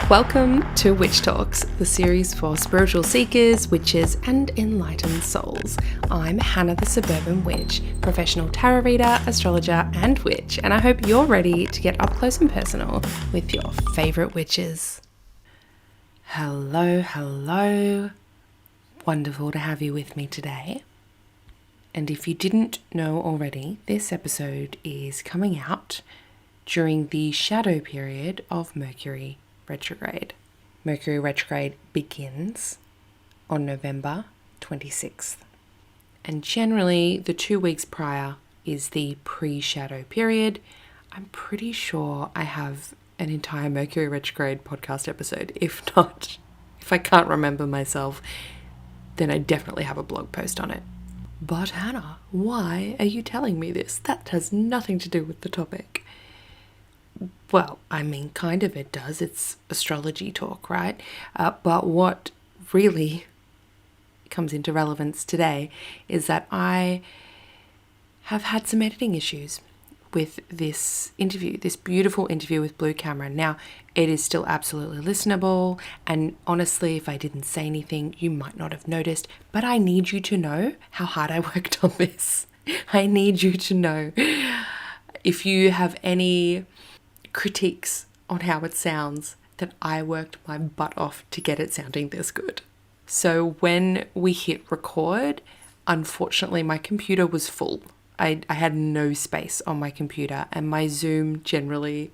Welcome to Witch Talks, the series for spiritual seekers, witches, and enlightened souls. I'm Hana the Suburban Witch, professional tarot reader, astrologer, and witch, and I hope you're ready to get up close and personal with your favourite witches. Hello. Wonderful to have you with me today. And if you didn't know already, this episode is coming out during the shadow period of Mercury retrograde. Mercury retrograde begins on November 26th. And generally, the 2 weeks prior is the pre-shadow period. I'm pretty sure I have an entire Mercury retrograde podcast episode. If not, if I can't remember myself, then I definitely have a blog post on it. But Hannah, why are you telling me this? That has nothing to do with the topic. Well, I mean, kind of it does. It's astrology talk, right? But what really comes into relevance today is that I have had some editing issues with this interview, this beautiful interview with Blue Cameron. Now, it is still absolutely listenable, and honestly, if I didn't say anything, you might not have noticed, but I need you to know how hard I worked on this. I need you to know. If you have any critiques on how it sounds, that I worked my butt off to get it sounding this good. So when we hit record, unfortunately my computer was full. I had no space on my computer, and my Zoom generally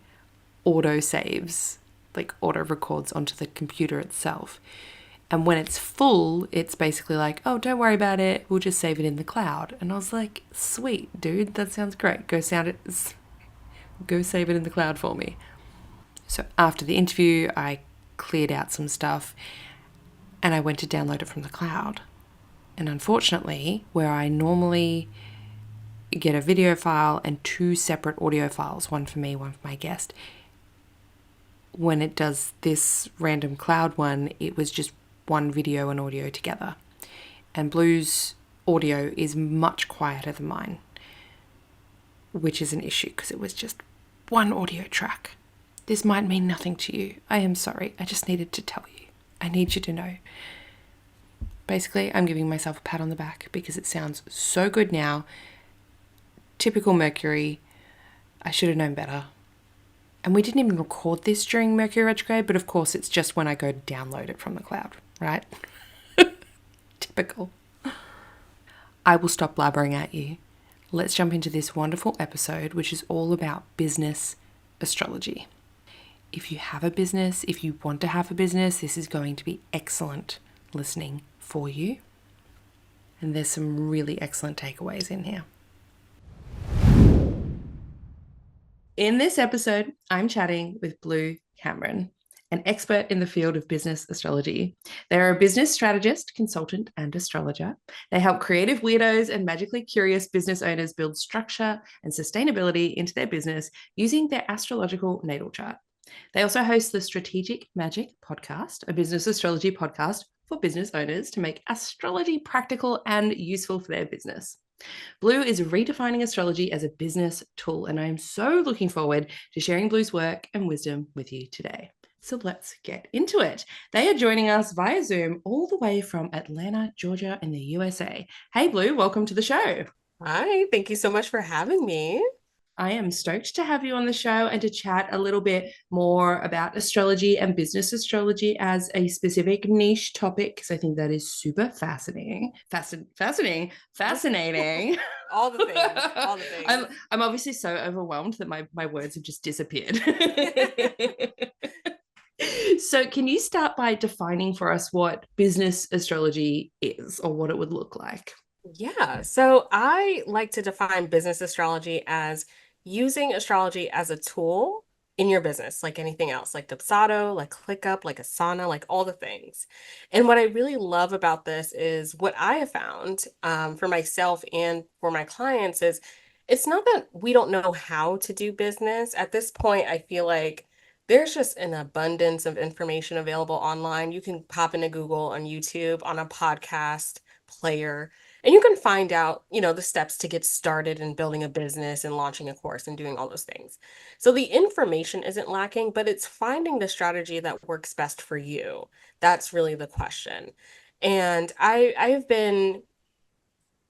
auto saves, like auto records onto the computer itself. And when it's full, it's basically like, oh, don't worry about it, we'll just save it in the cloud. And I was like, sweet, dude, that sounds great. Go save it in the cloud for me. So after the interview, I cleared out some stuff and I went to download it from the cloud. And unfortunately, where I normally get a video file and 2 separate audio files, one for me, one for my guest, when it does this random cloud one, it was just one video and audio together. And Blue's audio is much quieter than mine, which is an issue because it was just one audio track. This might mean nothing to you. I am sorry. I just needed to tell you. I need you to know. Basically, I'm giving myself a pat on the back because it sounds so good now. Typical Mercury. I should have known better. And we didn't even record this during Mercury retrograde, but of course it's just when I go to download it from the cloud, right? Typical. I will stop blabbering at you. Let's jump into this wonderful episode, which is all about business astrology. If you have a business, if you want to have a business, this is going to be excellent listening for you. And there's some really excellent takeaways in here. In this episode, I'm chatting with Blue Cameron, an expert in the field of business astrology. They're a business strategist, consultant, and astrologer. They help creative weirdos and magically curious business owners build structure and sustainability into their business using their astrological natal chart. They also host the Strategic Magic podcast, a business astrology podcast for business owners to make astrology practical and useful for their business. Blue is redefining astrology as a business tool, and I am so looking forward to sharing Blue's work and wisdom with you today. So let's get into it. They are joining us via Zoom all the way from Atlanta, Georgia in the USA. Hey, Blue, welcome to the show. Hi, thank you so much for having me. I am stoked to have you on the show and to chat a little bit more about astrology and business astrology as a specific niche topic, because I think that is super fascinating. Fascinating. All the things. I'm obviously so overwhelmed that my words have just disappeared. So can you start by defining for us what business astrology is, or what it would look like? Yeah, so I like to define business astrology as using astrology as a tool in your business, like anything else, like Dubsado, like ClickUp, like Asana, like all the things. And what I really love about this is what I have found for myself and for my clients is it's not that we don't know how to do business. At this point, I feel like there's just an abundance of information available online. You can pop into Google, on YouTube, on a podcast player, And you can find out, the steps to get started in building a business and launching a course and doing all those things. So the information isn't lacking, but it's finding the strategy that works best for you. That's really the question. And I have been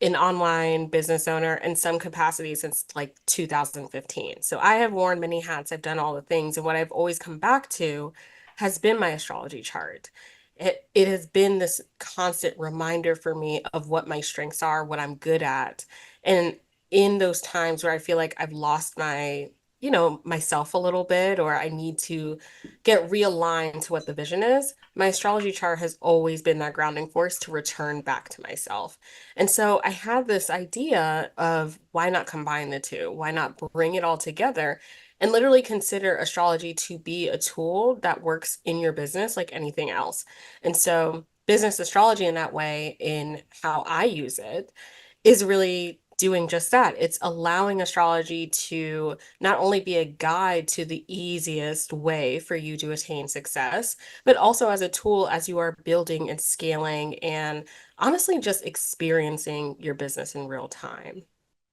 an online business owner in some capacity since like 2015. So I have worn many hats, I've done all the things, and what I've always come back to has been my astrology chart. It has been this constant reminder for me of what my strengths are, what I'm good at. And in those times where I feel like I've lost myself a little bit, or I need to get realigned to what the vision is, my astrology chart has always been that grounding force to return back to myself. And so I had this idea of why not combine the two? Why not bring it all together and literally consider astrology to be a tool that works in your business like anything else? And so business astrology in that way, in how I use it, is really doing just that. It's allowing astrology to not only be a guide to the easiest way for you to attain success, but also as a tool as you are building and scaling and honestly just experiencing your business in real time.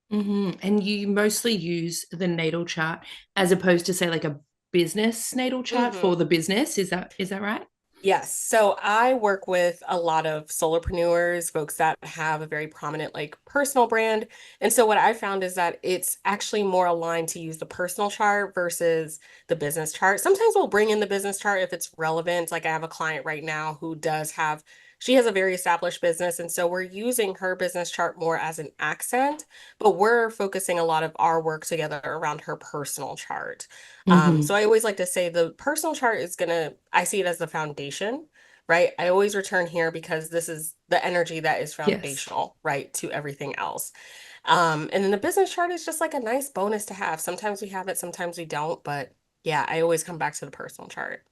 And you mostly use the natal chart as opposed to say like a business natal chart for hmm the business. Is that right? Yes. So I work with a lot of solopreneurs, folks that have a very prominent like personal brand. And so what I found is that it's actually more aligned to use the personal chart versus the business chart. Sometimes we'll bring in the business chart if it's relevant. Like I have a client right now who she has a very established business. And so we're using her business chart more as an accent, but we're focusing a lot of our work together around her personal chart. So Mm-hmm. I always like to say the personal chart I see it as the foundation, right? I always return here because this is the energy that is Yes. foundational, right, to everything else. And then the business chart is just like a nice bonus to have. Sometimes we have it, sometimes we don't, but yeah, I always come back to the personal chart.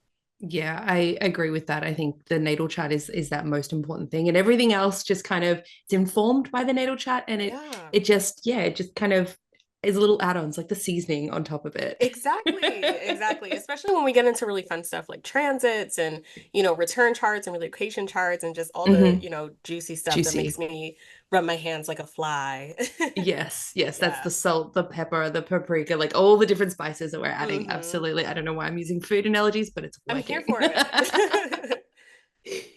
Yeah, I agree with that. I think the natal chart is that most important thing, and everything else just kind of it's informed by the natal chart, and it Yeah. it just yeah, it just kind of is little add-ons like the seasoning on top of it. Exactly, exactly. Especially when we get into really fun stuff like transits and, return charts and relocation charts and just all the, hmm juicy stuff that makes Juicy. me rub my hands like a fly. Yes, yes, that's Yeah. the salt, the pepper, the paprika, like all the different spices that we're adding. hmm Absolutely. I don't know why I'm using food analogies, but it's I'm here working. for it.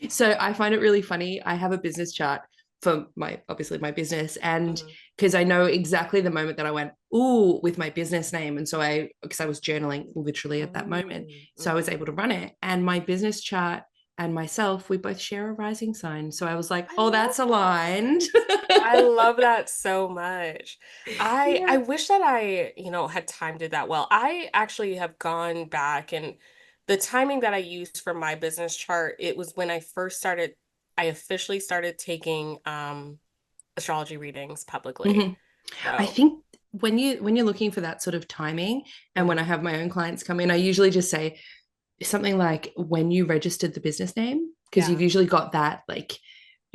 So I find it really funny. I have a business chart for my obviously my business, and hmm because I know exactly the moment that I went ooh with my business name, and so I because I was journaling literally at that moment, so I was hmm able to run it. And my business chart and myself, we both share a rising sign, so I was like, I oh, love that's aligned. that. I love that so much. I Yeah. wish that I, had timed it that well. I actually have gone back and the timing that I used for my business chart, it was when I officially started taking astrology readings publicly. Mhm. I So, think when you're looking for that sort of timing, and when I mhm. have my own clients come in, I usually just say something like when you registered the business name, because you've Yeah. usually got that like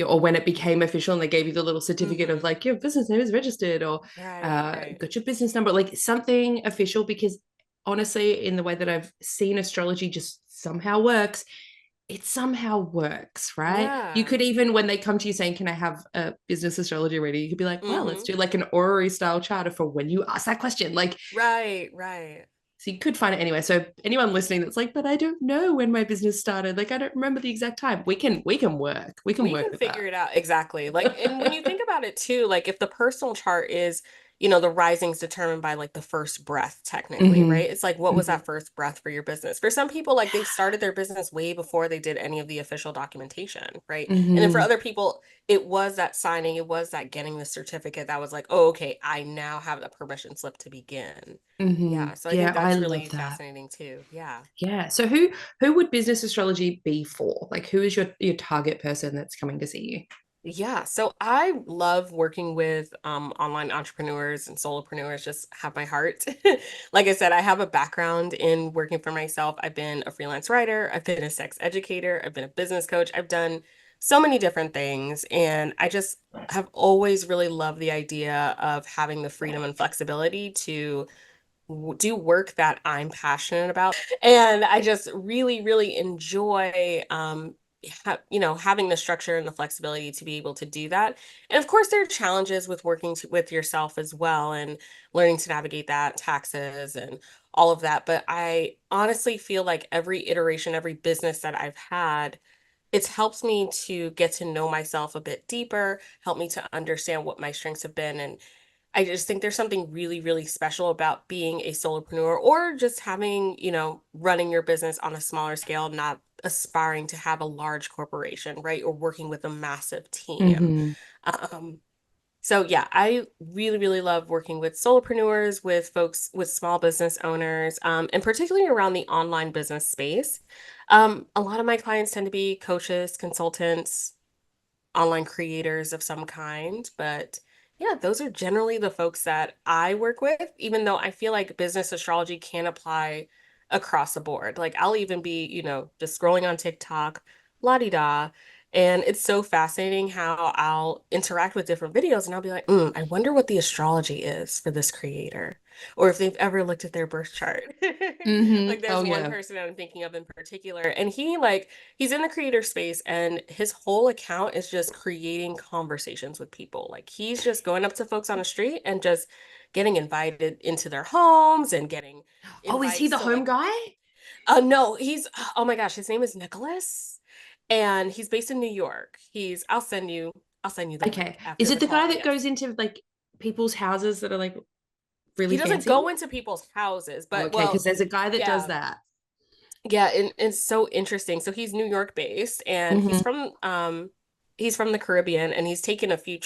or when it became official and they gave you the little certificate of hmm like your business name is registered, or Right, right. got your business number, like something official. Because honestly, in the way that I've seen astrology just somehow works, it somehow works, right? You Yeah. could even, when they come to you saying, can I have a business astrology reading, you could be like, well, let's hmm do like an orrery style charter for when you ask that question. Like, Right, right. so you could find it anyway. So anyone listening that's like, but I don't know when my business started, like I don't remember the exact time. We can We work can with figure that. it out exactly. Like, and when you think about it too, like if the personal chart is, the rising's determined by like the first breath, technically, hmm right? It's like, what was hmm that first breath for your business? For some people, like they started their business way before they did any of the official documentation, right? And then for hmm other people, it was that signing, it was that getting the certificate that was like, oh, okay, I now have the permission slip to begin. Yeah. So I think Yeah, I that's love really that. fascinating too. Yeah. Yeah. So who would business astrology be for? Like who is your target person that's coming to see you? Yeah, so I love working with online entrepreneurs and solopreneurs, just have my heart. Like I said, I have a background in working for myself. I've been a freelance writer, I've been a sex educator, I've been a business coach, I've done so many different things. And I just have always really loved the idea of having the freedom and flexibility to do work that I'm passionate about. And I just really, really enjoy having the structure and the flexibility to be able to do that. And of course, there are challenges with with yourself as well and learning to navigate that, taxes and all of that. But I honestly feel like every iteration, every business that I've had, it's helped me to get to know myself a bit deeper, help me to understand what my strengths have been. And I just think there's something really, really special about being a solopreneur or just having, running your business on a smaller scale, not aspiring to have a large corporation, right? Or working with a massive team. Hmm. Um, so yeah, I really, really love working with solopreneurs, with folks, with small business owners, and particularly around the online business space. A lot of my clients tend to be coaches, consultants, online creators of some kind. But yeah, those are generally the folks that I work with, even though I feel like business astrology can apply across the board. Like I'll even be, just scrolling on TikTok, la di da. And it's so fascinating how I'll interact with different videos and I'll be like, I wonder what the astrology is for this creator, or if they've ever looked at their birth chart. Hmm. Like there's Oh one yeah. person that I'm thinking of in particular, and he's in the creator space and his whole account is just creating conversations with people. Like he's just going up to folks on the street and just getting invited into their homes and getting Oh, is he invites the to home like, guy? no, oh my gosh, his name is Nicholas and he's based in New York. I'll send you the Okay. link after Is it the the guy call. that Yes. goes into like people's houses that are like He really doesn't fancy? go into people's houses, Oh, but okay, because well, there's a guy that does yeah. that. Yeah, and it's so interesting. So he's New York based and Hmm. he's from the Caribbean and he's taken a few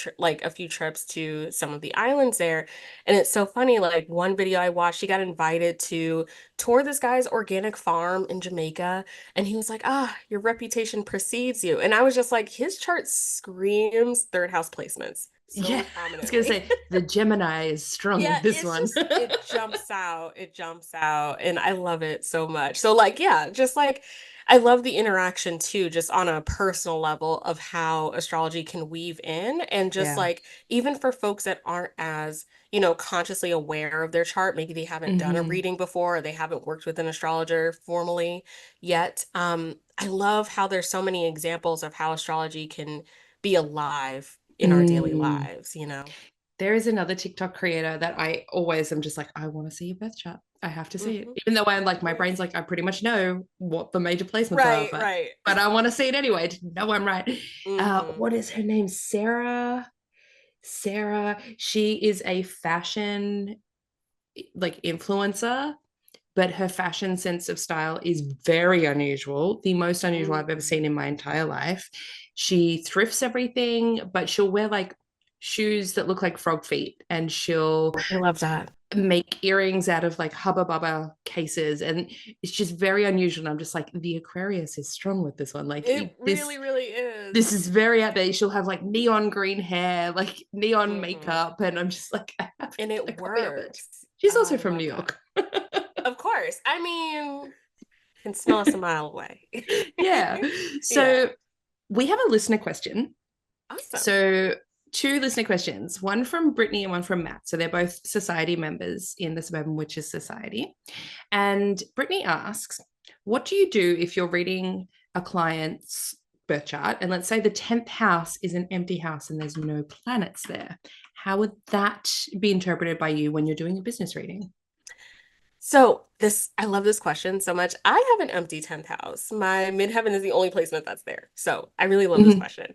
trips to some of the islands there. And it's so funny, like one video I watched, he got invited to tour this guy's organic farm in Jamaica and he was like, "Ah, your reputation precedes you." And I was just like, his chart screams third house placements Yeah, so I was gonna prominently. say the Gemini is strong Yeah, with this one. it jumps out. It jumps out. And I love it so much. So, like, yeah, just like I love the interaction too, just on a personal level of how astrology can weave in. And just Yeah. like, even for folks that aren't as, consciously aware of their chart, maybe they haven't done a Hmm. reading before, or they haven't worked with an astrologer formally yet. I love how there's so many examples of how astrology can be alive in our daily Mm. lives. There is another TikTok creator that I always am just like, I want to see your birth chart. I have to see it. Hmm. Even though I'm Of like, my brain's course. like, I pretty much know what the major placements are, Right, but right. I want to see it anyway to know I'm right. Hmm. What is her name? Sarah. She is a fashion like influencer, but her fashion sense of style is very unusual, the most unusual I've ever Mm. seen in my entire life. She thrifts everything, but she'll wear like shoes that look like frog feet, and she'll I love that. make earrings out of like hubba bubba cases, and it's just very unusual. And I'm just like, the Aquarius is strong with this one. Like It this really, really this is. is very out there. She'll have like neon green hair, like neon Hmm. makeup, and I'm just like, I have to And get it a copy of it. works. She's Oh, also I from New love that. York. Of course. I mean, can smell us a mile away. Yeah. Yeah. So we have a listener question. Awesome. So two listener questions, one from Brittany and one from Matt. So they're both society members in the Suburban Witches Society. And Brittany asks, what do you do if you're reading a client's birth chart and let's say the 10th house is an empty house and there's no planets there? How would that be interpreted by you when you're doing a business reading? I love this question so much. I have an empty 10th house. My midheaven is the only placement that's there. So I really love this Mhm. question.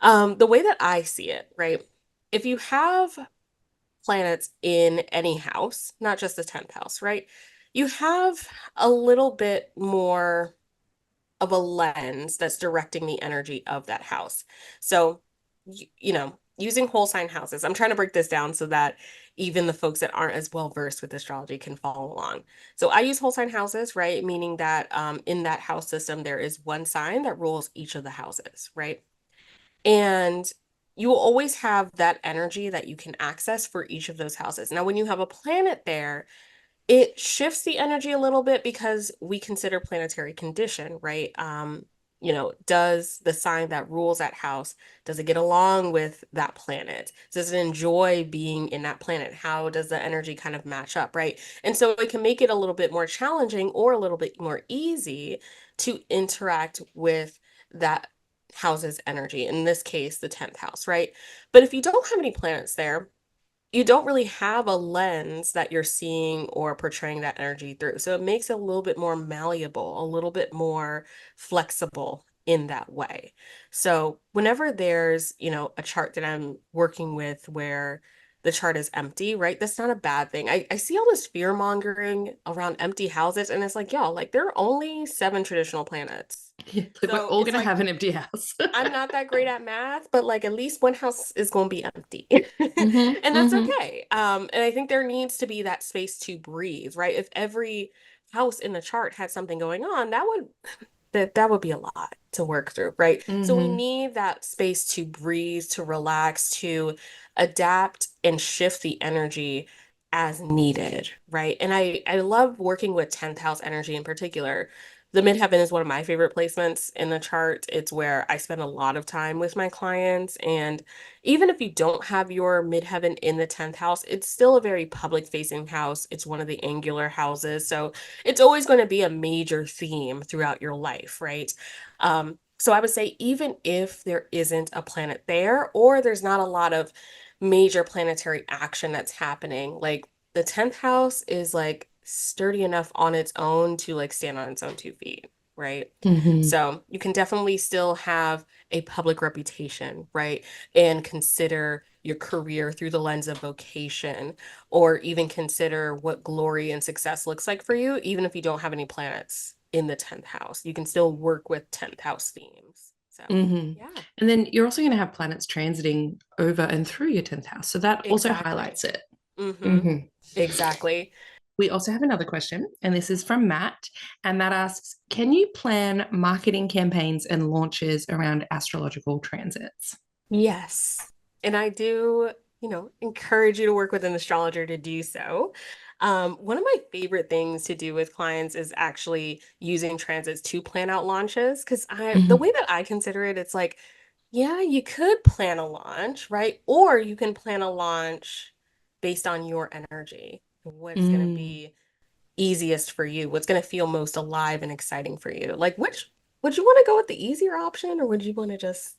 The way that I see it, right? If you have planets in any house, not just the 10th house, right? You have a little bit more of a lens that's directing the energy of that house. So, using whole sign houses, I'm trying to break this down so that even the folks that aren't as well versed with astrology can follow along. So, I use whole sign houses, right? Meaning that in that house system, there is one sign that rules each of the houses, right? And you will always have that energy that you can access for each of those houses. Now, when you have a planet there, it shifts the energy a little bit because we consider planetary condition, right? Does the sign that rules that house, does it get along with that planet? Does it enjoy being in that planet? How does the energy kind of match up, right? And so it can make it a little bit more challenging or a little bit more easy to interact with that house's energy. In this case, the 10th house, right? But if you don't have any planets there, you don't really have a lens that you're seeing or portraying that energy through. So it makes it a little bit more malleable, a little bit more flexible in that way. So whenever there's, a chart that I'm working with where the chart is empty, right? That's not a bad thing. I see all this fear mongering around empty houses, and it's like, y'all, like there are only seven traditional planets. Yeah, like we're So all it's gonna like have an empty house. I'm not that great at math, but like at least one house is going to be empty. Mm-hmm. And that's Mm-hmm. okay. And I think there needs to be that space to breathe, right? If every house in the chart had something going on, that would be a lot to work through, right? So we Mm-hmm. need that space to breathe, to relax, to adapt and shift the energy as needed, right? And I love working with 10th house energy in particular. The midheaven is one of my favorite placements in the chart. It's where I spend a lot of time with my clients. And even if you don't have your midheaven in the 10th house, it's still a very public facing house. It's one of the angular houses. So it's always going to be a major theme throughout your life, right? So I would say even if there isn't a planet there or there's not a lot of major planetary action that's happening, like the 10th house is like sturdy enough on its own to like stand on its own 2 feet, right? Mm-hmm. So you can definitely still have a public reputation, right? And consider your career through the lens of vocation, or even consider what glory and success looks like for you, even if you don't have any planets in the 10th house. You can still work with 10th house themes. So, Mm-hmm. yeah, And then you're also going to have planets transiting over and through your 10th house. So that also exactly. highlights it. Mm-hmm. Mm-hmm. Exactly. We also have another question, and this is from Matt. And Matt asks, can you plan marketing campaigns and launches around astrological transits? Yes. And I do, encourage you to work with an astrologer to do so. One of my favorite things to do with clients is actually using transits to plan out launches. Because the Mm-hmm. way that I consider it, it's like, yeah, you could plan a launch, right? Or you can plan a launch based on your energy, what's going to Mm. be easiest for you, what's going to feel most alive and exciting for you. Like, which would you want to go with the easier option, or would you want to just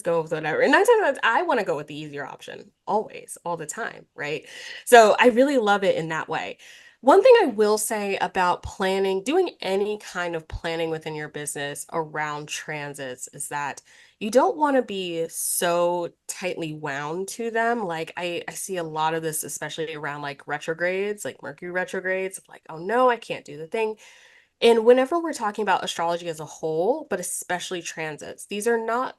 go with whatever. And nine times out of 10, I want to go with the easier option, always, all the time, right? So I really love it in that way. One thing I will say about planning, doing any kind of planning within your business around transits is that you don't want to be so tightly wound to them. Like I see a lot of this, especially around like retrogrades, like Mercury retrogrades, like, oh no, I can't do the thing. And whenever we're talking about astrology as a whole, but especially transits, these are not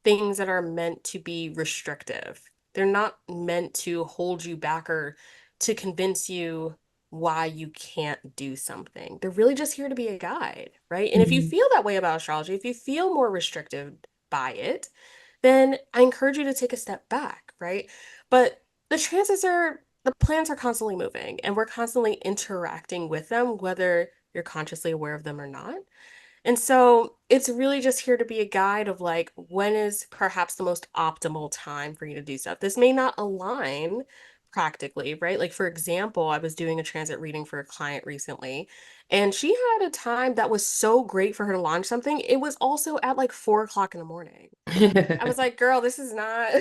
things that are meant to be restrictive. They're not meant to hold you back or to convince you why you can't do something. They're really just here to be a guide, right? And if you Mm-hmm. feel that way about astrology, if you feel more restricted by it, then I encourage you to take a step back, right? But the planets are constantly moving and we're constantly interacting with them, whether you're consciously aware of them or not. And so it's really just here to be a guide of like, when is perhaps the most optimal time for you to do stuff? This may not align practically, right? Like, for example, I was doing a transit reading for a client recently, and she had a time that was so great for her to launch something. It was also at like 4 o'clock in the morning. I was like, girl, this is not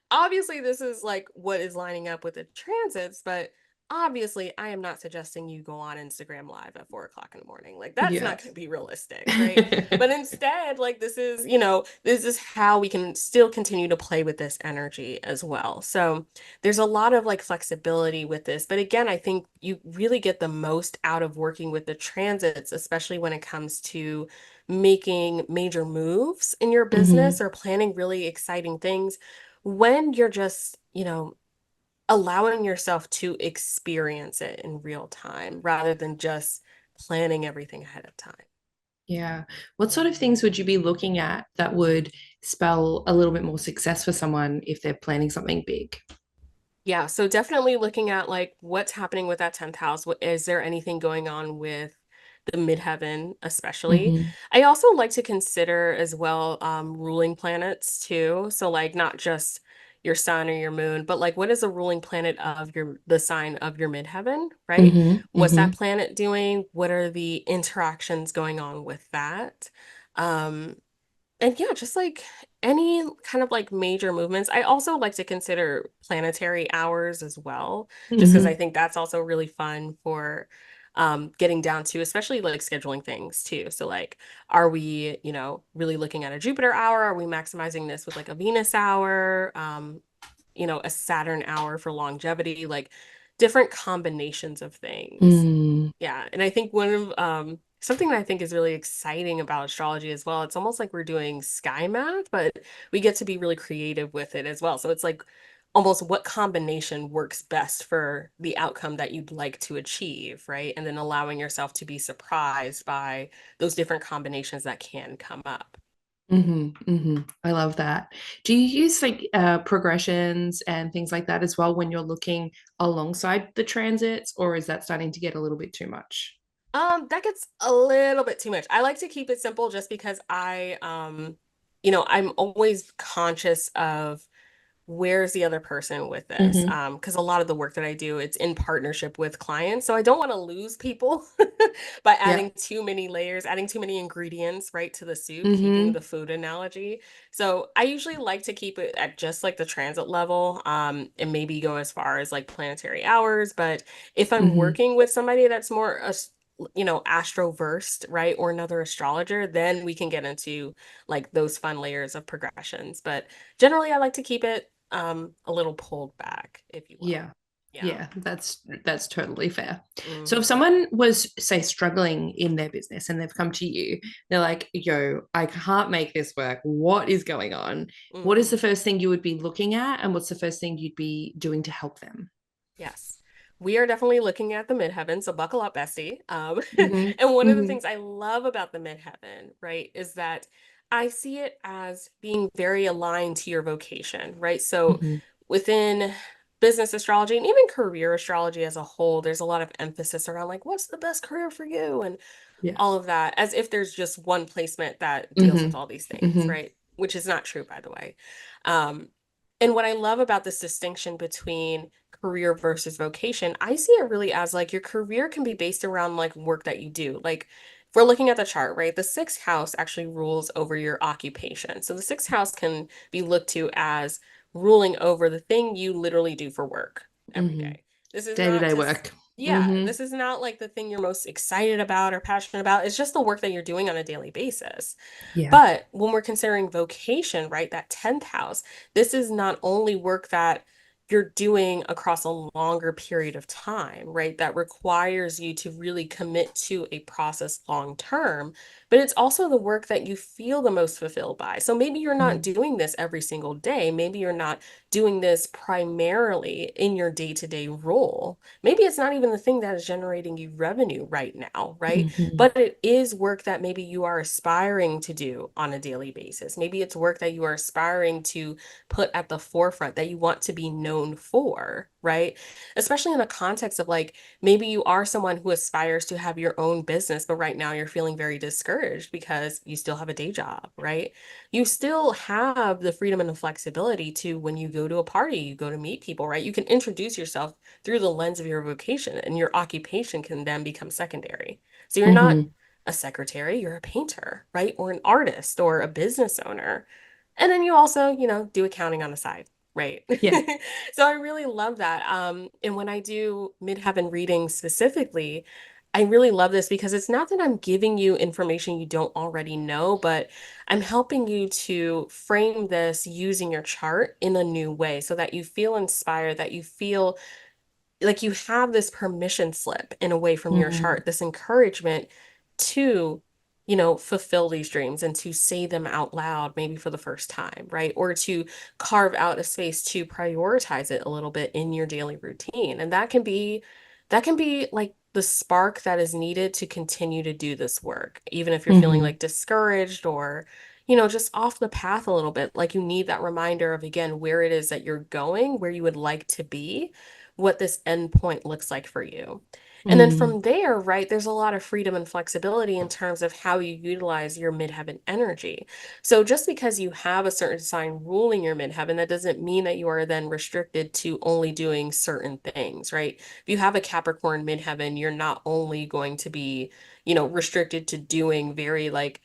obviously this is like what is lining up with the transits, but obviously I am not suggesting you go on Instagram live at 4 o'clock in the morning. Like that's Yeah. not going to be realistic, right? But instead, like this is how we can still continue to play with this energy as well. So there's a lot of like flexibility with this. But again, I think you really get the most out of working with the transits, especially when it comes to making major moves in your Mm-hmm. business or planning really exciting things when you're just, allowing yourself to experience it in real time rather than just planning everything ahead of time. Yeah. What sort of things would you be looking at that would spell a little bit more success for someone if they're planning something big? Yeah, so definitely looking at like what's happening with that 10th house. Is there anything going on with the midheaven, especially? Mm-hmm. I also like to consider as well ruling planets too. So like not just your sun or your moon, but like what is the ruling planet of the sign of your midheaven, right? Mm-hmm. What's Mm-hmm. that planet doing? What are the interactions going on with that? Um, and yeah, just like any kind of like major movements. I also like to consider planetary hours as well, just because I Hmm. think that's also really fun for getting down to, especially like scheduling things too. So like, are we, really looking at a Jupiter hour? Are we maximizing this with like a Venus hour? A Saturn hour for longevity, like different combinations of things. Mm. Yeah, and I think one of something that I think is really exciting about astrology as well, it's almost like we're doing sky math, but we get to be really creative with it as well. So it's like almost what combination works best for the outcome that you'd like to achieve, right? And then allowing yourself to be surprised by those different combinations that can come up. I love that. Do you use like progressions and things like that as well when you're looking alongside the transits, or is that starting to get a little bit too much? That gets a little bit too much. I like to keep it simple just because I'm always conscious of where's the other person with this? Hmm. Because a lot of the work that I do, it's in partnership with clients. So I don't want to lose people by Yeah. adding too many layers, adding too many ingredients, right, to the soup, keeping Hmm. the food analogy. So I usually like to keep it at just like the transit level, and maybe go as far as like planetary hours. But if I'm Hmm. working with somebody that's more astroversed, right, or another astrologer, then we can get into like those fun layers of progressions. But generally, I like to keep it a little pulled back, if you will. Yeah. Yeah. Yeah, that's totally fair. So if Hmm. someone was, say, struggling in their business and they've come to you, they're like, yo, I can't make this work. What is going on? What is the Hmm. first thing you would be looking at? And what's the first thing you'd be doing to help them? Yes. We are definitely looking at the midheaven, so buckle up, bestie. Hmm. And one of the Hmm. things I love about the midheaven, right, is that I see it as being very aligned to your vocation, right? So Hmm. within business astrology and even career astrology as a whole, there's a lot of emphasis around like, what's the best career for you? And Yeah. all of that, as if there's just one placement that deals with Hmm. all these things, Hmm. right? Which is not true, by the way. Um, and what I love about this distinction between career versus vocation, I see it really as like your career can be based around like work that you do. Like if we're looking at the chart, right? The sixth house actually rules over your occupation. So the sixth house can be looked to as ruling over the thing you literally do for work every Hmm. day. This is not Day-to-day to work. yeah, Hmm. this is not like the thing you're most excited about or passionate about. It's just the work that you're doing on a daily basis. Yeah. But when we're considering vocation, right, that 10th house, this is not only work that you're doing across a longer period of time, right, that requires you to really commit to a process long term, but it's also the work that you feel the most fulfilled by. So maybe you're not Mm. doing this every single day. Maybe you're not doing this primarily in your day-to-day role. Maybe it's not even the thing that is generating you revenue right now, right? Hmm. But it is work that maybe you are aspiring to do on a daily basis. Maybe it's work that you are aspiring to put at the forefront that you want to be known for, right? Especially in the context of like maybe you are someone who aspires to have your own business, but right now you're feeling very discouraged because you still have a day job, right? You still have the freedom and the flexibility to, when you go to a party, you go to meet people, right? You can introduce yourself through the lens of your vocation, and your occupation can then become secondary. So you're not Hmm. a secretary, you're a painter, right? Or an artist or a business owner. And then you also, do accounting on the side, right? Yeah. So I really love that. And when I do midheaven readings specifically, I really love this because it's not that I'm giving you information you don't already know, but I'm helping you to frame this using your chart in a new way so that you feel inspired, that you feel like you have this permission slip in a way from your Hmm. chart, this encouragement to, fulfill these dreams and to say them out loud, maybe for the first time, right? Or to carve out a space to prioritize it a little bit in your daily routine. And that can be like the spark that is needed to continue to do this work, even if you're feeling Hmm. like discouraged or just off the path a little bit. Like you need that reminder of, again, where it is that you're going, where you would like to be, what this endpoint looks like for you. And then Hmm. from there, right, there's a lot of freedom and flexibility in terms of how you utilize your midheaven energy. So just because you have a certain sign ruling your midheaven, that doesn't mean that you are then restricted to only doing certain things, right? If you have a Capricorn midheaven, you're not only going to be, restricted to doing very like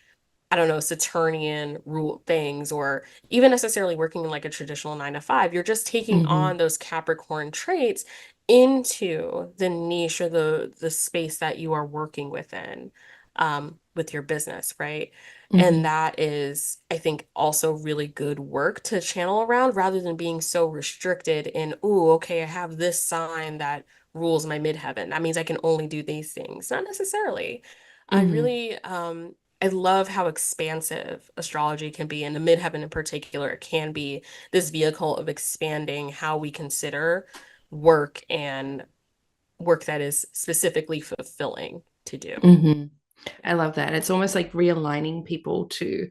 I don't know, Saturnian rule things, or even necessarily working in like a traditional 9 to 5. You're just taking Mm-hmm. on those Capricorn traits into the niche or the space that you are working within, with your business, right? And Mm-hmm. that is, I think, also really good work to channel around rather than being so restricted in, ooh, okay, I have this sign that rules my midheaven. That means I can only do these things. Not necessarily. I Mm-hmm. really, I love how expansive astrology can be, and the midheaven in particular, it can be this vehicle of expanding how we consider work and work that is specifically fulfilling to do. Mm-hmm. I love that. It's almost like realigning people to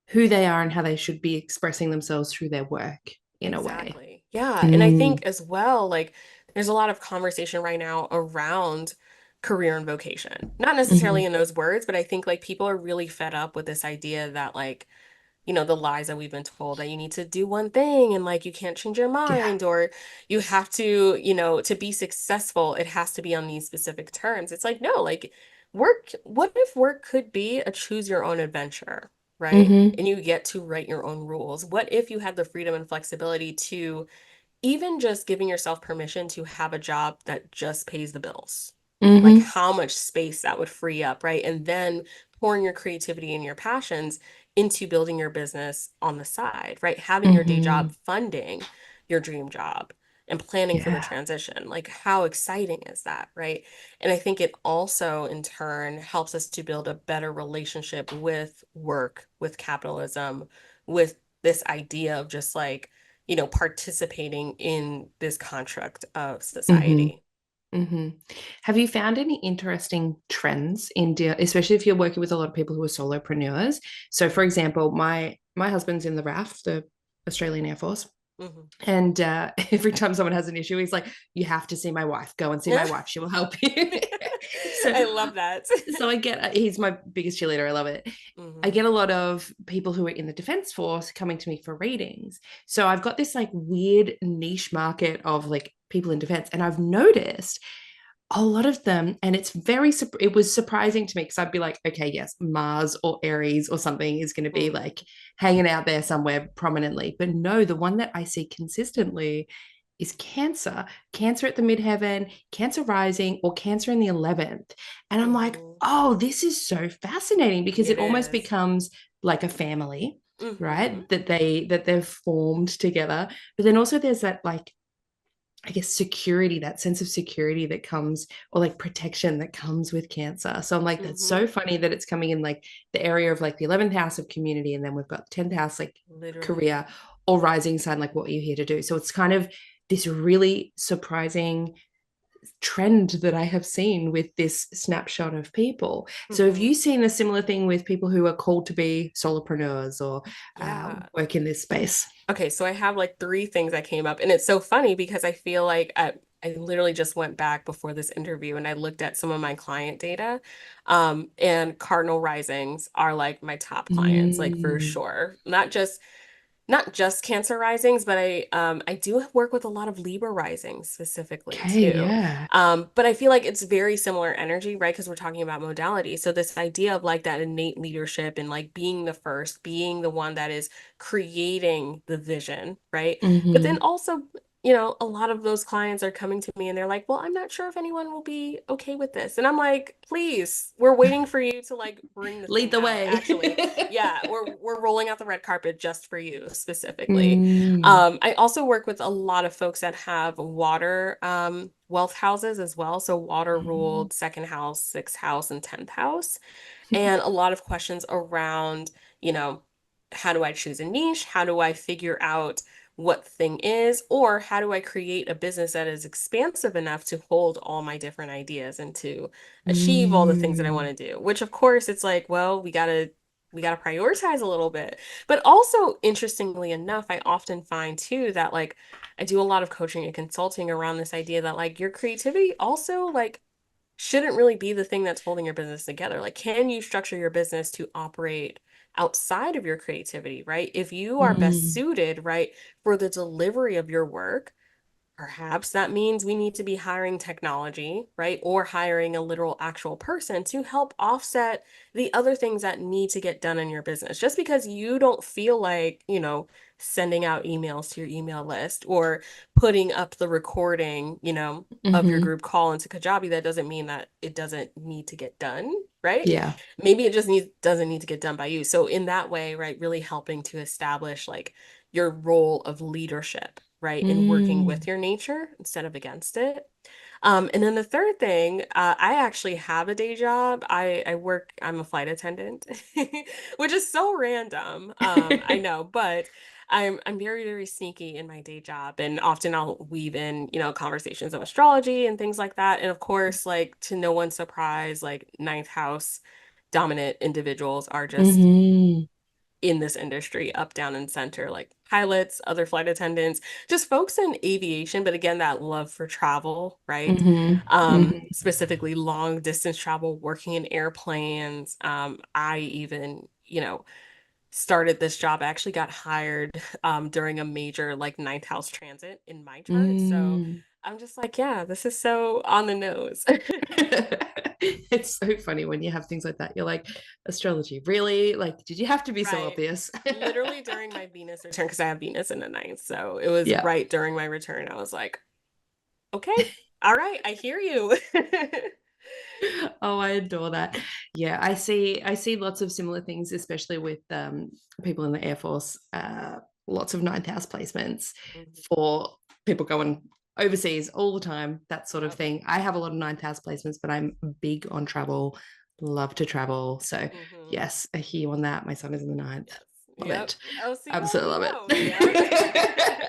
who they are and how they should be expressing themselves through their work in a way. Exactly. Yeah. And I Mm. think as well, like there's a lot of conversation right now around career and vocation. Not necessarily Mm-hmm. in those words, but I think like people are really fed up with this idea that like the lies that we've been told that you need to do one thing and like you can't change your Yeah. mind, or you have to, to be successful, it has to be on these specific terms. It's like, no, like what if work could be a choose your own adventure, right? Mm-hmm. And you get to write your own rules. What if you had the freedom and flexibility to even just giving yourself permission to have a job that just pays the bills? Like Mm-hmm. how much space that would free up, right? And then pouring your creativity and your passions into building your business on the side, right? Having your day Mm-hmm. job funding your dream job and planning for the Yeah. transition. Like how exciting is that, right? And I think it also in turn helps us to build a better relationship with work, with capitalism, with this idea of just like participating in this construct of Mm-hmm. society. Mm-hmm. Have you found any interesting trends in especially if you're working with a lot of people who are solopreneurs? So, for example, my husband's in the RAF, the Australian Air Force, Mhm. and every time someone has an issue, he's like, "You have to see my wife. Go and see my wife. She will help you." so, I love that. so I get he's my biggest cheerleader. I love it. I Hmm. get a lot of people who are in the defense force coming to me for readings. So I've got this like weird niche market of like people in defense, and I've noticed a lot of them, and it was surprising to me because I'd be like, okay, yes, Mars or Aries or something is going to be like Hmm. hanging out there somewhere prominently, but no, the one that I see consistently is Cancer at the midheaven, Cancer rising, or Cancer in the 11th. And I'm like, Hmm. oh, this is so fascinating because It it almost is. becomes like a family, Hmm. right, they've formed together. But then also there's that like, I guess, security, that sense of security that comes, or like protection that comes with Cancer. So I'm like, that's Hmm. so funny that it's coming in like the area of like the 11th house of community. And then we've got 10th house, like Literally. career, or rising sign, like what you're here to do. So it's kind of this really surprising trend that I have seen with this snapshot of people. So have Hmm. you seen a similar thing with people who are called to be solopreneurs or Yeah. work in this space? Okay, so I have like three things that came up, and it's so funny because I feel like I literally just went back before this interview and I looked at some of my client data. And cardinal risings are like my top clients, like for Mm, sure. Not just Cancer risings, but I do work with a lot of Libra risings specifically okay, too. yeah. But I feel like it's very similar energy, right? Because we're talking about modality. So this idea of like that innate leadership and like being the first, being the one that is creating the vision, right? But then Hmm. also, a lot of those clients are coming to me and they're like, well, I'm not sure if anyone will be okay with this. And I'm like, please, we're waiting for you to like bring the Lead thing the out, way. actually. Yeah, we're rolling out the red carpet just for you specifically. Mm. I also work with a lot of folks that have water wealth houses as well. So water Mm. ruled second house, sixth house, and 10th house. And a lot of questions around, you know, how do I choose a niche? How do I figure out what thing is? Or how do I create a business that is expansive enough to hold all my different ideas and to achieve all the things that I Mm. want to do? Which of course it's like, well, we gotta prioritize a little bit. But also, interestingly enough, I often find too that like I do a lot of coaching and consulting around this idea that like your creativity also like shouldn't really be the thing that's holding your business together. Like, can you structure your business to operate outside of your creativity, right? If you are best Mm. suited, right, for the delivery of your work, perhaps that means we need to be hiring technology, right? Or hiring a literal actual person to help offset the other things that need to get done in your business. Just because you don't feel like, sending out emails to your email list or putting up the recording, of your Mm-hmm. group call into Kajabi, that doesn't mean that it doesn't need to get done, right? Yeah. Maybe it just doesn't need to get done by you. So in that way, right, really helping to establish like your role of leadership, right, in working Mm. with your nature instead of against it. And then the third thing, I actually have a day job. I'm a flight attendant, which is so random. I know, but I'm very, very sneaky in my day job. And often I'll weave in, conversations of astrology and things like that. And of course, like to no one's surprise, like ninth house dominant individuals are just Mm-hmm. in this industry, up, down, and center, like pilots, other flight attendants, just folks in aviation, but again, that love for travel, right? Mm-hmm. Mm-hmm. Specifically long distance travel, working in airplanes. I even, started this job. I actually got hired during a major like ninth house transit in my chart. So Mm. I'm just like, yeah, this is so on the nose. It's so funny when you have things like that. You're like, astrology, really? Like, did you have to be so Right. obvious? Literally during my Venus return, because I have Venus in the ninth. So it was Yeah. right during my return. I was like, okay, all right, I hear you. Oh, I adore that. Yeah, I see lots of similar things, especially with people in the Air Force. Lots of ninth house placements Mhm. for people going overseas all the time, that sort of Yep. thing. I have a lot of ninth house placements, but I'm big on travel, love to travel. So Hmm. yes, I hear you on that. My son is in the ninth. Yes. Love Yep. it. Oh, see, well, Absolutely you love know. it.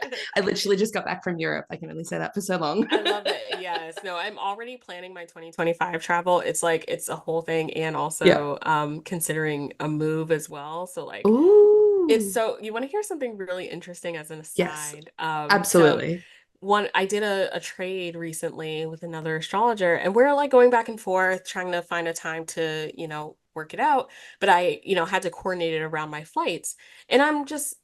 Yep. I literally just got back from Europe. I can only say that for so long. I love it. Yes. No, I'm already planning my 2025 travel. It's like it's a whole thing and Yeah. also considering a move as well. So like it's Ooh. so you want to hear something really interesting as an Yes, aside. So absolutely. I did a trade recently with another astrologer, and we're like going back and forth trying to find a time to, work it out. But I, had to coordinate it around my flights. And I'm just,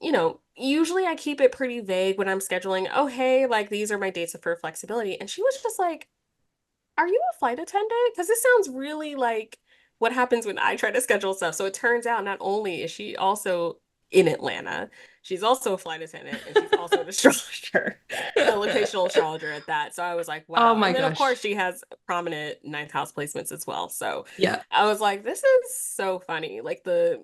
usually I keep it pretty vague when I'm scheduling, oh, hey, like these are my dates for flexibility. And she was just like, are you a flight attendant? Because this sounds really like what happens when I try to schedule stuff. So it turns out not only is she also in Atlanta, she's also a flight attendant and she's also an astrologer, a locational astrologer at that. So I was like, Oh wow. my And then of gosh. course she has prominent ninth house placements as well. So Yeah, I was like, this is so funny. Like the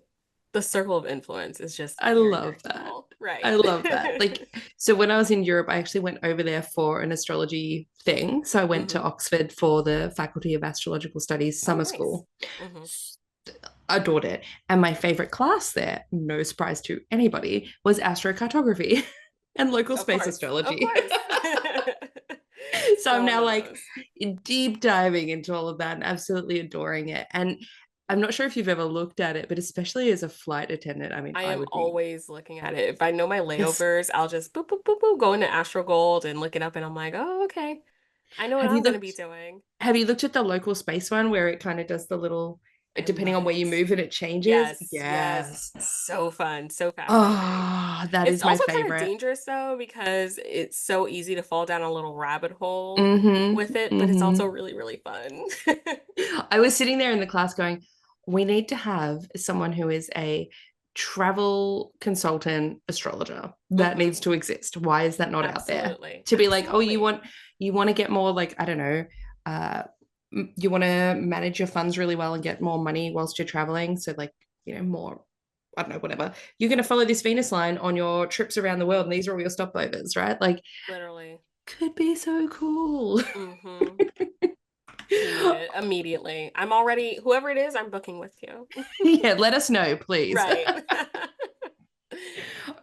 circle of influence is just I very, love very that. small. I Right. love that. Like, so when I was in Europe, I actually went over there for an astrology thing. So I went to Hmm. Oxford for the Faculty of Astrological Studies Oh, summer nice. school. Hmm. Adored it. And my favorite class there, no surprise to anybody, was astrocartography and local Of space course. Of astrology. course. So I'm So on now the like nose. deep diving into all of that and absolutely adoring it. And I'm not sure if you've ever looked at it, but especially as a flight attendant, I mean, I I am would be, always looking at it. If I know my yes. layovers, I'll just boop, boop, boop, boop, go into Astro Gold and look it up, and I'm like, oh, okay. I know what Have you I'm going to be looked doing. have you looked at the local space one where it kind of does the little, I depending love on where you it. move and it changes? Yes, yes. Yes. So fun, so fascinating. Oh, that It's is my also kind of favorite. dangerous though, because it's so easy to fall down a little rabbit hole with Mm-hmm. it, but it's also Mm-hmm. really, really fun. I was sitting there in the class going, we need to have someone who is a travel consultant astrologer. That Hmm. needs to exist. Why is that not out there? Absolutely. To be like, oh, you Absolutely. want to get more like, I don't know, uh you want to manage your funds really well and get more money whilst you're traveling. So like, more, I don't know, whatever. You're going to follow this Venus line on your trips around the world, and these are all your stopovers, right? Like, Literally. could be so cool. Hmm. We need it immediately. I'm already, whoever it is, I'm booking with you. Yeah, let us know, please. Right.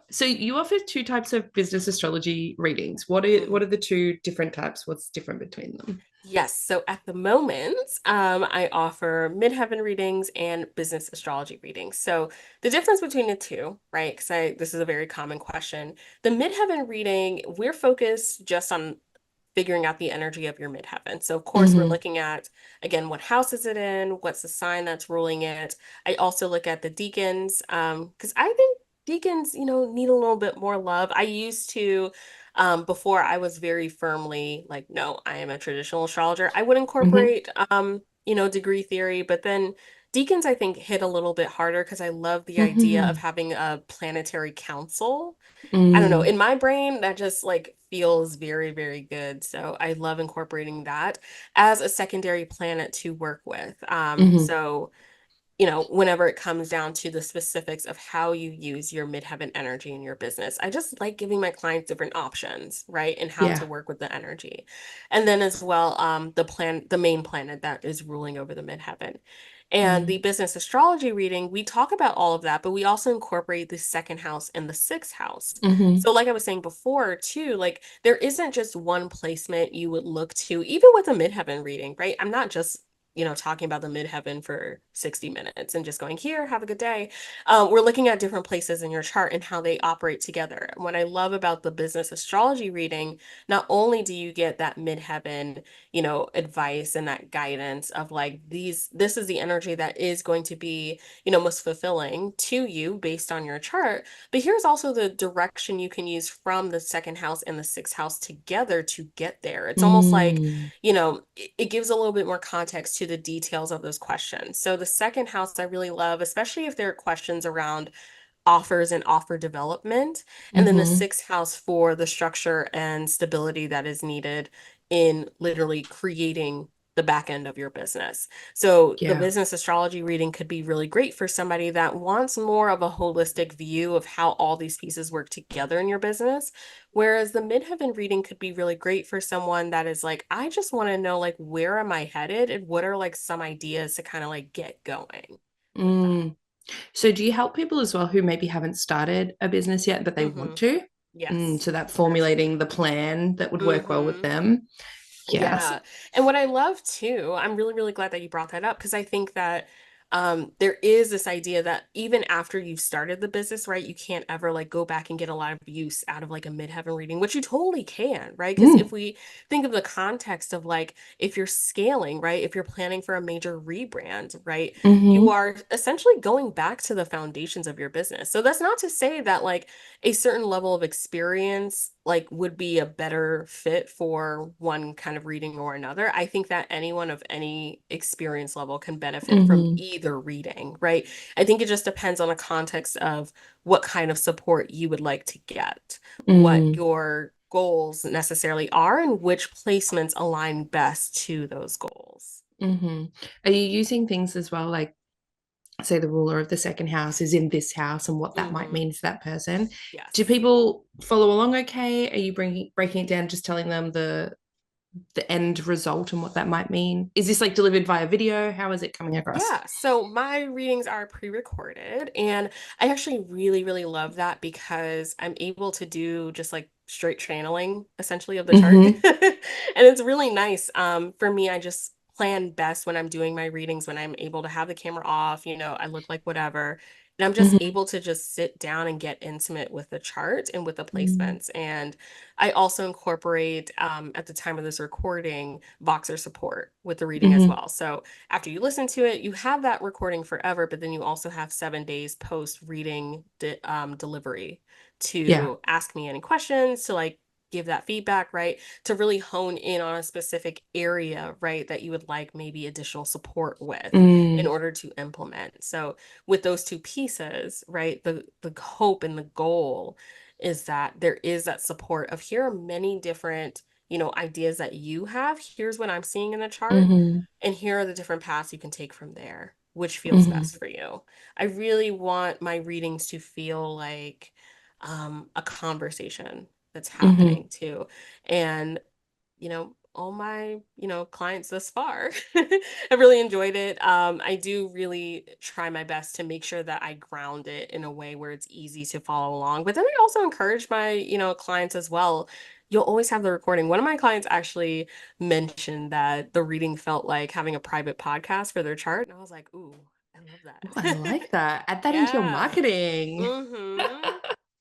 So you offer two types of business astrology readings. What are Mhm. the two different types? What's different between them? Yes. So at the moment, I offer midheaven readings and business astrology readings. So the difference between the two, right? Because this is a very common question. The midheaven reading, we're focused just on figuring out the energy of your midheaven. So of course we're Mm-hmm. looking at again what house is it in, what's the sign that's ruling it. I also look at the deacons because I think deacons, need a little bit more love. I used to Before I was very firmly like, no, I am a traditional astrologer. I would Mm-hmm. incorporate, degree theory, but then deacons, I think, hit a little bit harder because I love the idea of Mm-hmm. having a planetary council. I don't know, Mm. in my brain, that just like feels very, very good. So I love incorporating that as a secondary planet to work with. Mm-hmm. So whenever it comes down to the specifics of how you use your midheaven energy in your business, I just like giving my clients different options, right? And how to Yeah. work with the energy. And then as well, the main planet that is ruling over the midheaven. And Mm. the business astrology reading, we talk about all of that, but we also incorporate the second house and the sixth house. Mm-hmm. So, like I was saying before, too, like there isn't just one placement you would look to, even with a midheaven reading, right? I'm not just talking about the midheaven for 60 minutes and just going here, have a good day. We're looking at different places in your chart and how they operate together. And what I love about the business astrology reading, not only do you get that midheaven, advice and that guidance of like this is the energy that is going to be, most fulfilling to you based on your chart. But here's also the direction you can use from the second house and the sixth house together to get there. It's almost like Mm. it gives a little bit more context to the details of those questions. So the second house I really love, especially if there are questions around offers and offer development, and then the Mm-hmm. sixth house for the structure and stability that is needed in literally creating the back end of your business. So the Yeah. business astrology reading could be really great for somebody that wants more of a holistic view of how all these pieces work together in your business. Whereas the midheaven reading could be really great for someone that is like, I just want to know like where am I headed and what are like some ideas to kind of like get going with that. Mm. So do you help people as well who maybe haven't started a business yet, but they want Mm-hmm. to? Yes, So that for formulating the sure. plan that would work well with Mm-hmm. them. Yes. Yeah. And what I love too, I'm really, really glad that you brought that up because I think that there is this idea that even after you've started the business, right, you can't ever like go back and get a lot of use out of like a midheaven reading, which you totally can, right? Because if Mm. we think of the context of like if you're scaling, right, if you're planning for a major rebrand, right, you Mm-hmm. are essentially going back to the foundations of your business. So that's not to say that like a certain level of experience like would be a better fit for one kind of reading or another. I think that anyone of any experience level can benefit from Mm-hmm. either reading, right? I think it just depends on a context of what kind of support you would like to get, what Mm. your goals necessarily are, and which placements align best to those goals. Mm-hmm. Are you using things as well, like say the ruler of the second house is in this house and what that might Hmm. mean for that person? Do Yes. people follow along okay? Are you breaking it down, just telling them the end result and what that might mean? Is this like delivered via video? How is it coming across? Yeah, so my readings are pre-recorded, and I actually really, really love that because I'm able to do just like straight channeling essentially of the chart. Mm-hmm. And it's really nice. For me, I just plan best when I'm doing my readings, when I'm able to have the camera off, I look like whatever. And I'm just Mm-hmm. able to just sit down and get intimate with the chart and with the Mm-hmm. placements. And I also incorporate, at the time of this recording, Voxer support with the reading as Mm-hmm. well. So after you listen to it, you have that recording forever, but then you also have 7 days post reading delivery Yeah. to ask me any questions, to like give that feedback, right? To really hone in on a specific area, right? That you would like maybe additional support with in Mm. order to implement. So with those two pieces, right? The hope and the goal is that there is that support of here are many different ideas that you have. Here's what I'm seeing in the chart Mm-hmm. and here are the different paths you can take from there, which feels Mm-hmm. best for you. I really want my readings to feel like a conversation that's Mm-hmm. happening too. And, all my, clients thus far, I've really enjoyed it. I do really try my best to make sure that I ground it in a way where it's easy to follow along. But then I also encourage my, clients as well. You'll always have the recording. One of my clients actually mentioned that the reading felt like having a private podcast for their chart. And I was like, ooh, I love Ooh, I that. like that. Add that into your Yeah. marketing. Mm-hmm.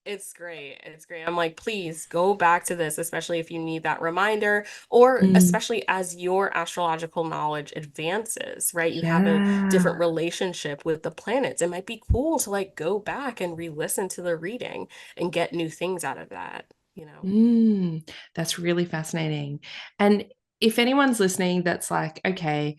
It's great. It's great. I'm like, please go back to this, especially if you need that reminder, or Mm. especially as your astrological knowledge advances, right? You have a different Yeah. relationship with the planets. It might be cool to like go back and re-listen to the reading and get new things out of that. you know. That's really fascinating. And if anyone's listening that's like, okay,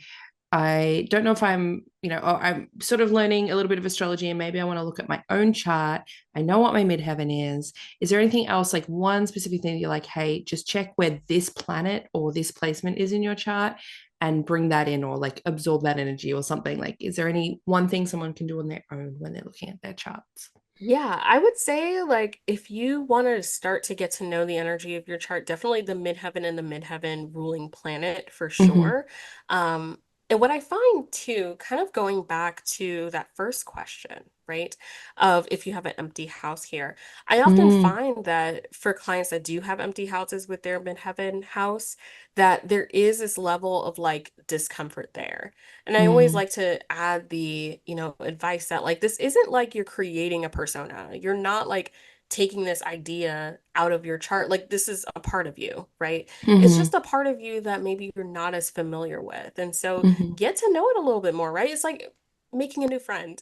I don't know if I'm, or I'm sort of learning a little bit of astrology and maybe I want to look at my own chart. I know what my midheaven is. Is there anything else, like one specific thing that you're like, hey, just check where this planet or this placement is in your chart and bring that in or like absorb that energy or something? Like, is there any one thing someone can do on their own when they're looking at their charts? Yeah, I would say like if you want to start to get to know the energy of your chart, definitely the midheaven and the midheaven ruling planet for Mm-hmm. sure. Um, and what I find too, kind of going back to that first question, right? Of if you have an empty house here, I often Mm, find that for clients that do have empty houses with their midheaven house, that there is this level of like discomfort there. And I always mm, like to add the, advice that like this isn't like you're creating a persona. You're not like taking this idea out of your chart. Like this is a part of you, right? It's mm-hmm, just a part of you that maybe you're not as familiar with. And so mm-hmm. get to know it a little bit more, right? It's like making a new friend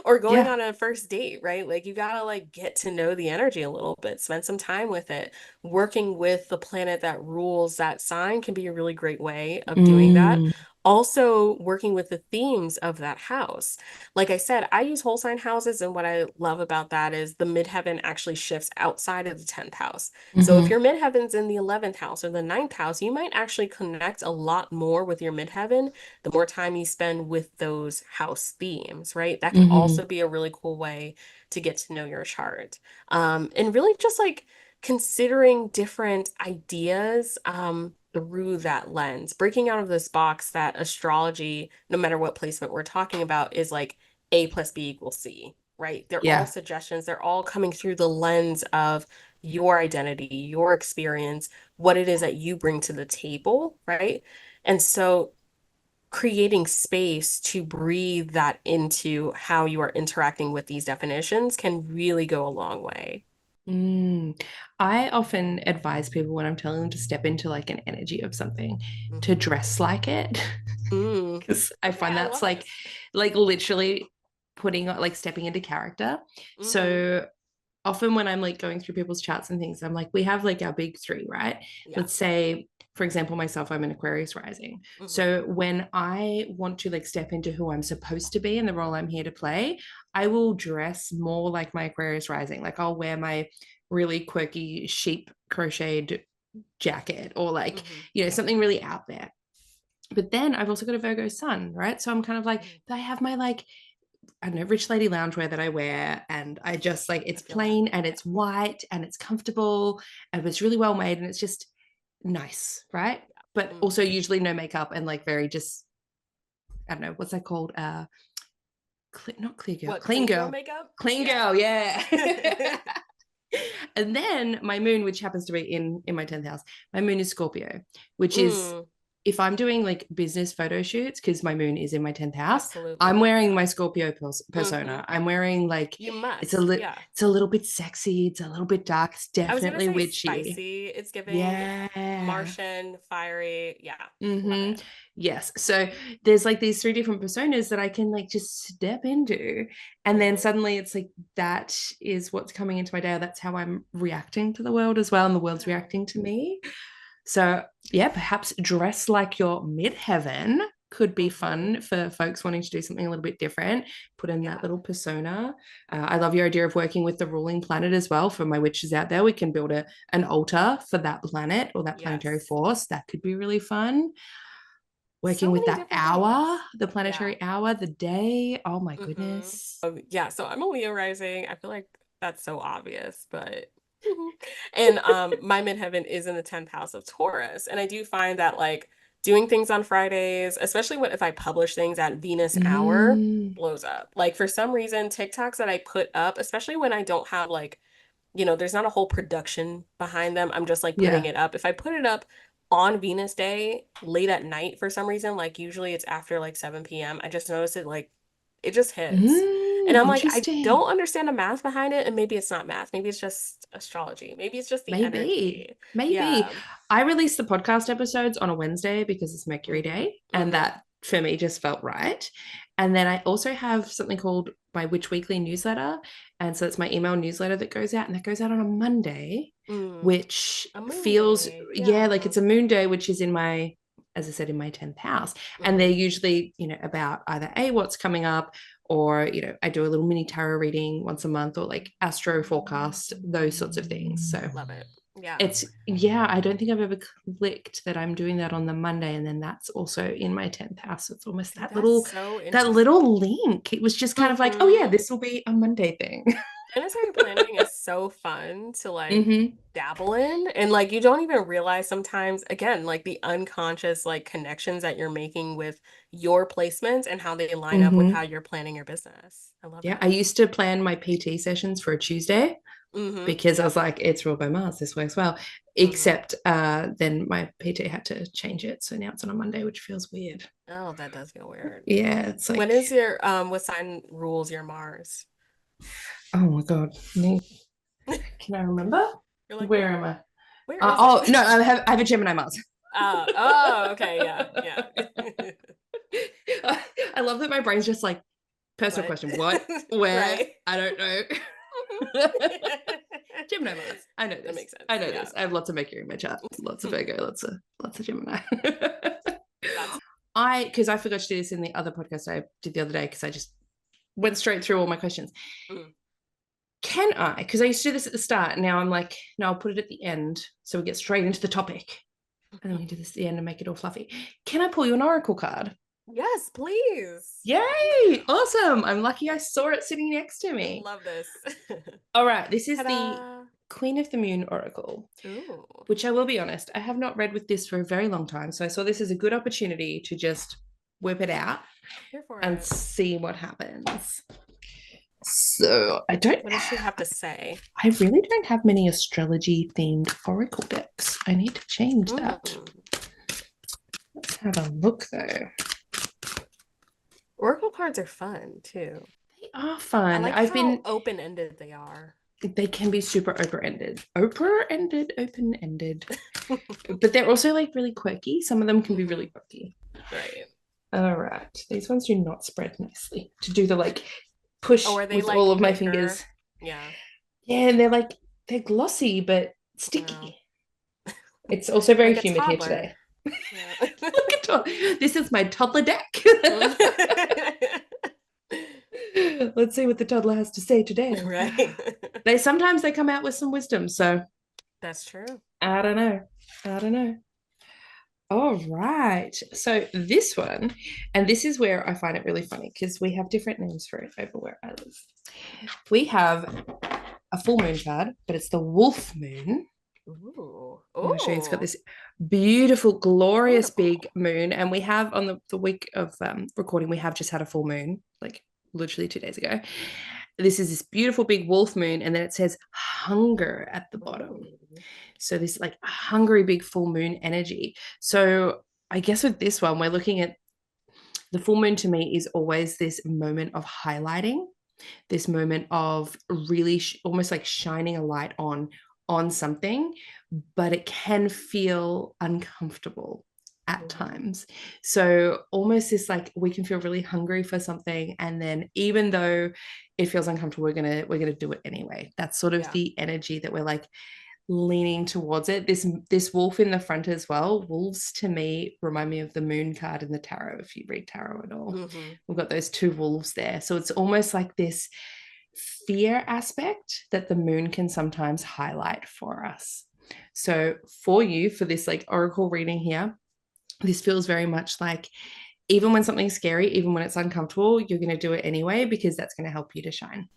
or going Yeah. on a first date, right? Like you gotta like get to know the energy a little bit, spend some time with it. Working with the planet that rules that sign can be a really great way of doing that. Mm, Also, working with the themes of that house. Like I said, I use whole sign houses, and what I love about that is the midheaven actually shifts outside of the 10th house. So if mm-hmm, your midheaven's in the 11th house or the ninth house, you might actually connect a lot more with your midheaven the more time you spend with those house themes, right? That can mm-hmm. also be a really cool way to get to know your chart. And really just like considering different ideas through that lens, breaking out of this box that astrology, no matter what placement we're talking about, is like A plus B equals C, right? They're all Yeah. suggestions. They're all coming through the lens of your identity, your experience, what it is that you bring to the table, right? And so creating space to breathe that into how you are interacting with these definitions can really go a long way. Mm. I often advise people when I'm telling them to step into like an energy of something to Hmm. dress like it Mm. because I Okay, find I that's love this. like literally putting like stepping into character. Hmm. So often when I'm like going through people's charts and things, I'm like, we have like our big three, right? Yeah. Let's say, for example, myself, I'm an Aquarius rising. Hmm. So when I want to like step into who I'm supposed to be and the role I'm here to play, I will dress more like my Aquarius rising. Like I'll wear my really quirky sheep crocheted jacket or like, Hmm. something really out there. But then I've also got a Virgo sun, right? So I'm kind of like, Hmm. I have my like I don't know, rich lady loungewear that I wear. And I just like, I it's feel that. plain and Yeah. it's white and it's comfortable and it's really well made and it's just nice, right? But also Hmm. usually no makeup and like very just, I don't know, what's that called? Not clear girl, What, clean clean girl girl. makeup? Clean Yeah. girl, yeah. And then my moon, which happens to be in my 10th house, my moon is Scorpio, which is Mm, if I'm doing like business photo shoots, because my moon is in my 10th house, I'm absolutely. wearing my Scorpio Hmm. persona. I'm wearing like You it's a must. little Yeah. it's a little bit sexy, it's a little bit dark, it's I was gonna definitely say witchy. spicy. It's giving Yeah. Martian, fiery. Yeah. Love Mm-hmm. it. Yes. So there's like these three different personas that I can like just step into. And then Hmm. suddenly it's like that is what's coming into my day. That's how I'm reacting to the world as well. And the world's Yeah. reacting to me. So yeah, perhaps dress like your midheaven could be Hmm. fun for folks wanting to do something a little bit different. Put in that Yeah. little persona. I love your idea of working with the ruling planet as well. For my witches out there, we can build an altar for that planet or that planetary Yes. force. That could be really fun. Working So with many that different hour, things. the Yeah. planetary hour, the day. Oh my Hmm. goodness. Yeah, so I'm a Leo rising. I feel like that's so obvious, but and my midheaven is in the 10th house of Taurus. And I do find that like doing things on Fridays, especially if I publish things at Venus hour, Mm, blows up. Like for some reason, TikToks that I put up, especially when I don't have like there's not a whole production behind them. I'm just like putting yeah. it up. If I put it up on Venus Day late at night for some reason, like usually it's after like 7 p.m., I just notice it like it just hits. And I'm like, I Interesting. don't understand the math behind it, and maybe it's not math. Maybe it's just astrology. Maybe it's just the Maybe. energy. Maybe. Yeah. I release the podcast episodes on a Wednesday because it's Mercury Hmm. Day, and Hmm. that for me just felt right. And then I also have something called my Witch Weekly newsletter. And so it's my email newsletter that goes out, and that goes out on a Monday. Mm. which A moon feels, day. yeah, like Yeah. it's a moon day, which is in my, as I said, in my 10th house. And they're Mm-hmm. usually, about either what's coming up, or, I do a little mini tarot reading once a month, or like astro forecast, those sorts of things. So Love it. Yeah. it's, yeah, I don't think I've ever clicked that I'm doing that on the Monday, and then that's also in my 10th house. So it's almost that That's little, so that interesting. little link. It was just kind of like, oh yeah, Mm-hmm. this will be a Monday thing. Planetary planning is so fun to like Mm-hmm. dabble in. And like you don't even realize sometimes, again, like the unconscious like connections that you're making with your placements and how they line up with how Mm-hmm. you're planning your business. I love Yeah, it. I used to plan my PT sessions for a Tuesday, Mm-hmm. because I Yep. was like, it's ruled by Mars, this works well. Mm-hmm. Except then my PT had to change it. So now it's on a Monday, which feels weird. Oh, that does feel weird. Yeah, it's When like, is your what sign rules your Mars? oh my God. Can I remember? You're like, Where am I? where is it? Oh, no, I have a Gemini Mars. Oh, okay, yeah, yeah. I love that my brain's just like, personal What? question. What? Where? Right. I don't know. Gemini Mars. I know That this. makes sense. I know Yeah. this. I have lots of Mercury in my chart. Lots of Virgo. Lots of Gemini. That's Because I forgot to do this in the other podcast I did the other day, because I just went straight through all my questions. mm. Can I? Because I used to do this at the start. Now I'm like, no, I'll put it at the end, so we get straight into the topic, and then we can do this at the end and make it all fluffy. Can I pull you an oracle card? Yes, please. Yay! Awesome. I'm lucky I saw it sitting next to I me. love this. All right, this is the Ta-da. Queen of the Moon oracle, Ooh, which I will be honest, I have not read with this for a very long time. So I saw this as a good opportunity to just whip it out here for and it. see what happens. So I don't, What does she have to say? I really don't have many astrology themed oracle decks. I need to change that. Mm. Let's have a look though. Oracle cards are fun too. They are I fun. like how open-ended they are. They can be super open-ended. Open-ended. But they're also like really quirky. Some of them can be really quirky. Right. All right. These ones do not spread nicely. To do the like push Oh, are they with all like of my thicker? fingers. Yeah. Yeah, and they're glossy but Wow. sticky. It's also very Like a humid here toddler. today. Yeah. This is my toddler deck. Let's see what the toddler has to say today. Right. Sometimes they come out with some wisdom, so That's true. I don't know. All right. So this one, and this is where I find it really funny, because we have different names for it over where I live. We have a full moon card, but it's the wolf moon. Ooh. I'm going to show you. It's got Oh, this beautiful, glorious big beautiful. moon. And we have on the week of recording, we have just had a full moon, like literally 2 days ago. This is this beautiful big wolf moon. And then it says hunger at the bottom. Ooh. So this like hungry big full moon energy. So I guess with this one, we're looking at the full moon. To me is always this moment of highlighting, this moment of really almost like shining a light on something, but it can feel uncomfortable at times. So almost this like we can feel really hungry for something, and then even though it feels uncomfortable, we're gonna do it anyway. That's sort of Yeah. the energy that we're like leaning towards it. This wolf in the front as well. Wolves to me remind me of the moon card in the tarot, if you read tarot at all. Mm-hmm. We've got those two wolves there. So it's almost like this fear aspect that the moon can sometimes highlight for us. So for you, for this like oracle reading here, this feels very much like even when something's scary, even when it's uncomfortable, you're going to do it anyway, because that's going to help you to shine.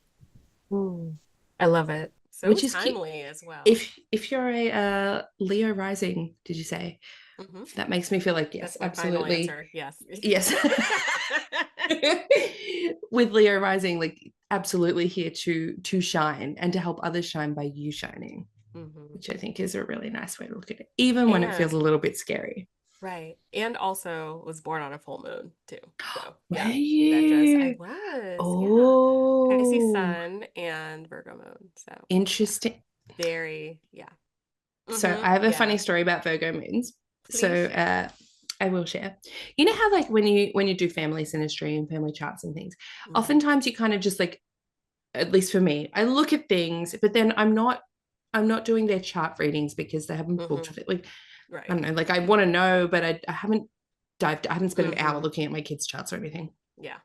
Mm. I love it. So Which is cute. timely as well. If you're a Leo rising, did you say? Mm-hmm. That makes me feel like yes, That's my final absolutely. answer. Yes. Yes. With Leo rising, like absolutely here to shine and to help others shine by you shining, Mm-hmm. which I think is a really nice way to look at it, even when it feels And a little bit scary. right. And also was born on a full moon too. So Were yeah, that just I you? was. Yeah. Pisces Oh, sun and Virgo moon. So yeah. interesting. Very, yeah. So Mm-hmm. I have a funny Yeah. story about Virgo moons. So Please share. I will share. You know how like when you do family synastry and family charts and things, Mm-hmm. oftentimes you kind of just like, at least for me, I look at things, but then I'm not I'm not doing their chart readings because they haven't booked Mm-hmm. with it. Like, I Right. don't know, like I want to know, but I haven't I haven't spent an hour Mm-hmm. looking at my kids' charts or anything. Yeah.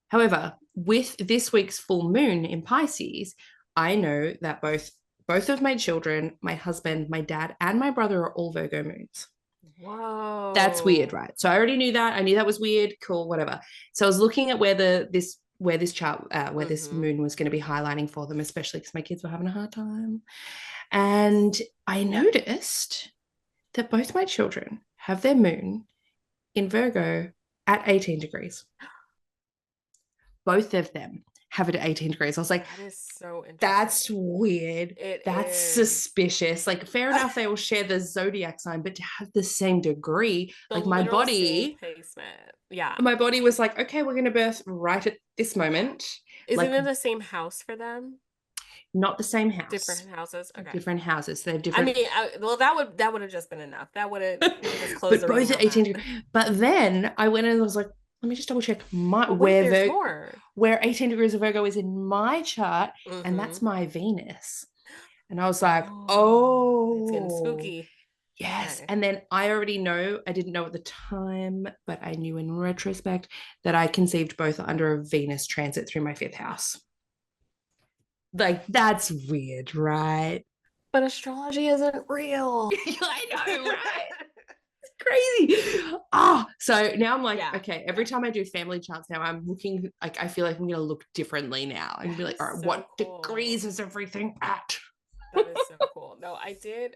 However, with this week's full moon in Pisces, I know that both of my children, my husband, my dad, and my brother are all Virgo moons. That's weird, Whoa. right? So I already knew that. I knew that was weird. Cool, whatever. So I was looking at where this chart where this Mm-hmm. moon was going to be highlighting for them, especially because my kids were having a hard time. And I noticed that both my children have their moon in Virgo at 18 degrees. Both of them have it at 18 degrees. I was like, That is so that's interesting. weird. It That's is. suspicious. Like, fair enough, they all share the zodiac sign, but to have the same degree, The like literal same placement. Yeah. my body was like, okay, we're going to birth right at this moment. Is it Like, in the same house for them? not the same house, Different houses? Okay. different houses. So they have I different, mean, well, that would have just been enough. That would have we could just close but the both reading at on 18 that. degrees. But then I went and I was like, let me just double check my But wait, there's more. where 18 degrees of Virgo is in my chart, and that's Mm-hmm. my Venus. And I was like, Oh, it's getting oh, spooky. yes. Okay. And then I already know, I didn't know at the time, but I knew in retrospect that I conceived both under a Venus transit through my fifth house. Like, that's weird, right? But astrology isn't real. I know, right? Crazy. So now I'm like, Yeah, okay, every yeah. time I do family charts now, I'm looking like I feel like I'm gonna look differently now. I'm gonna be That like, is all right, so what cool. degrees is everything at? That is so cool. No, I did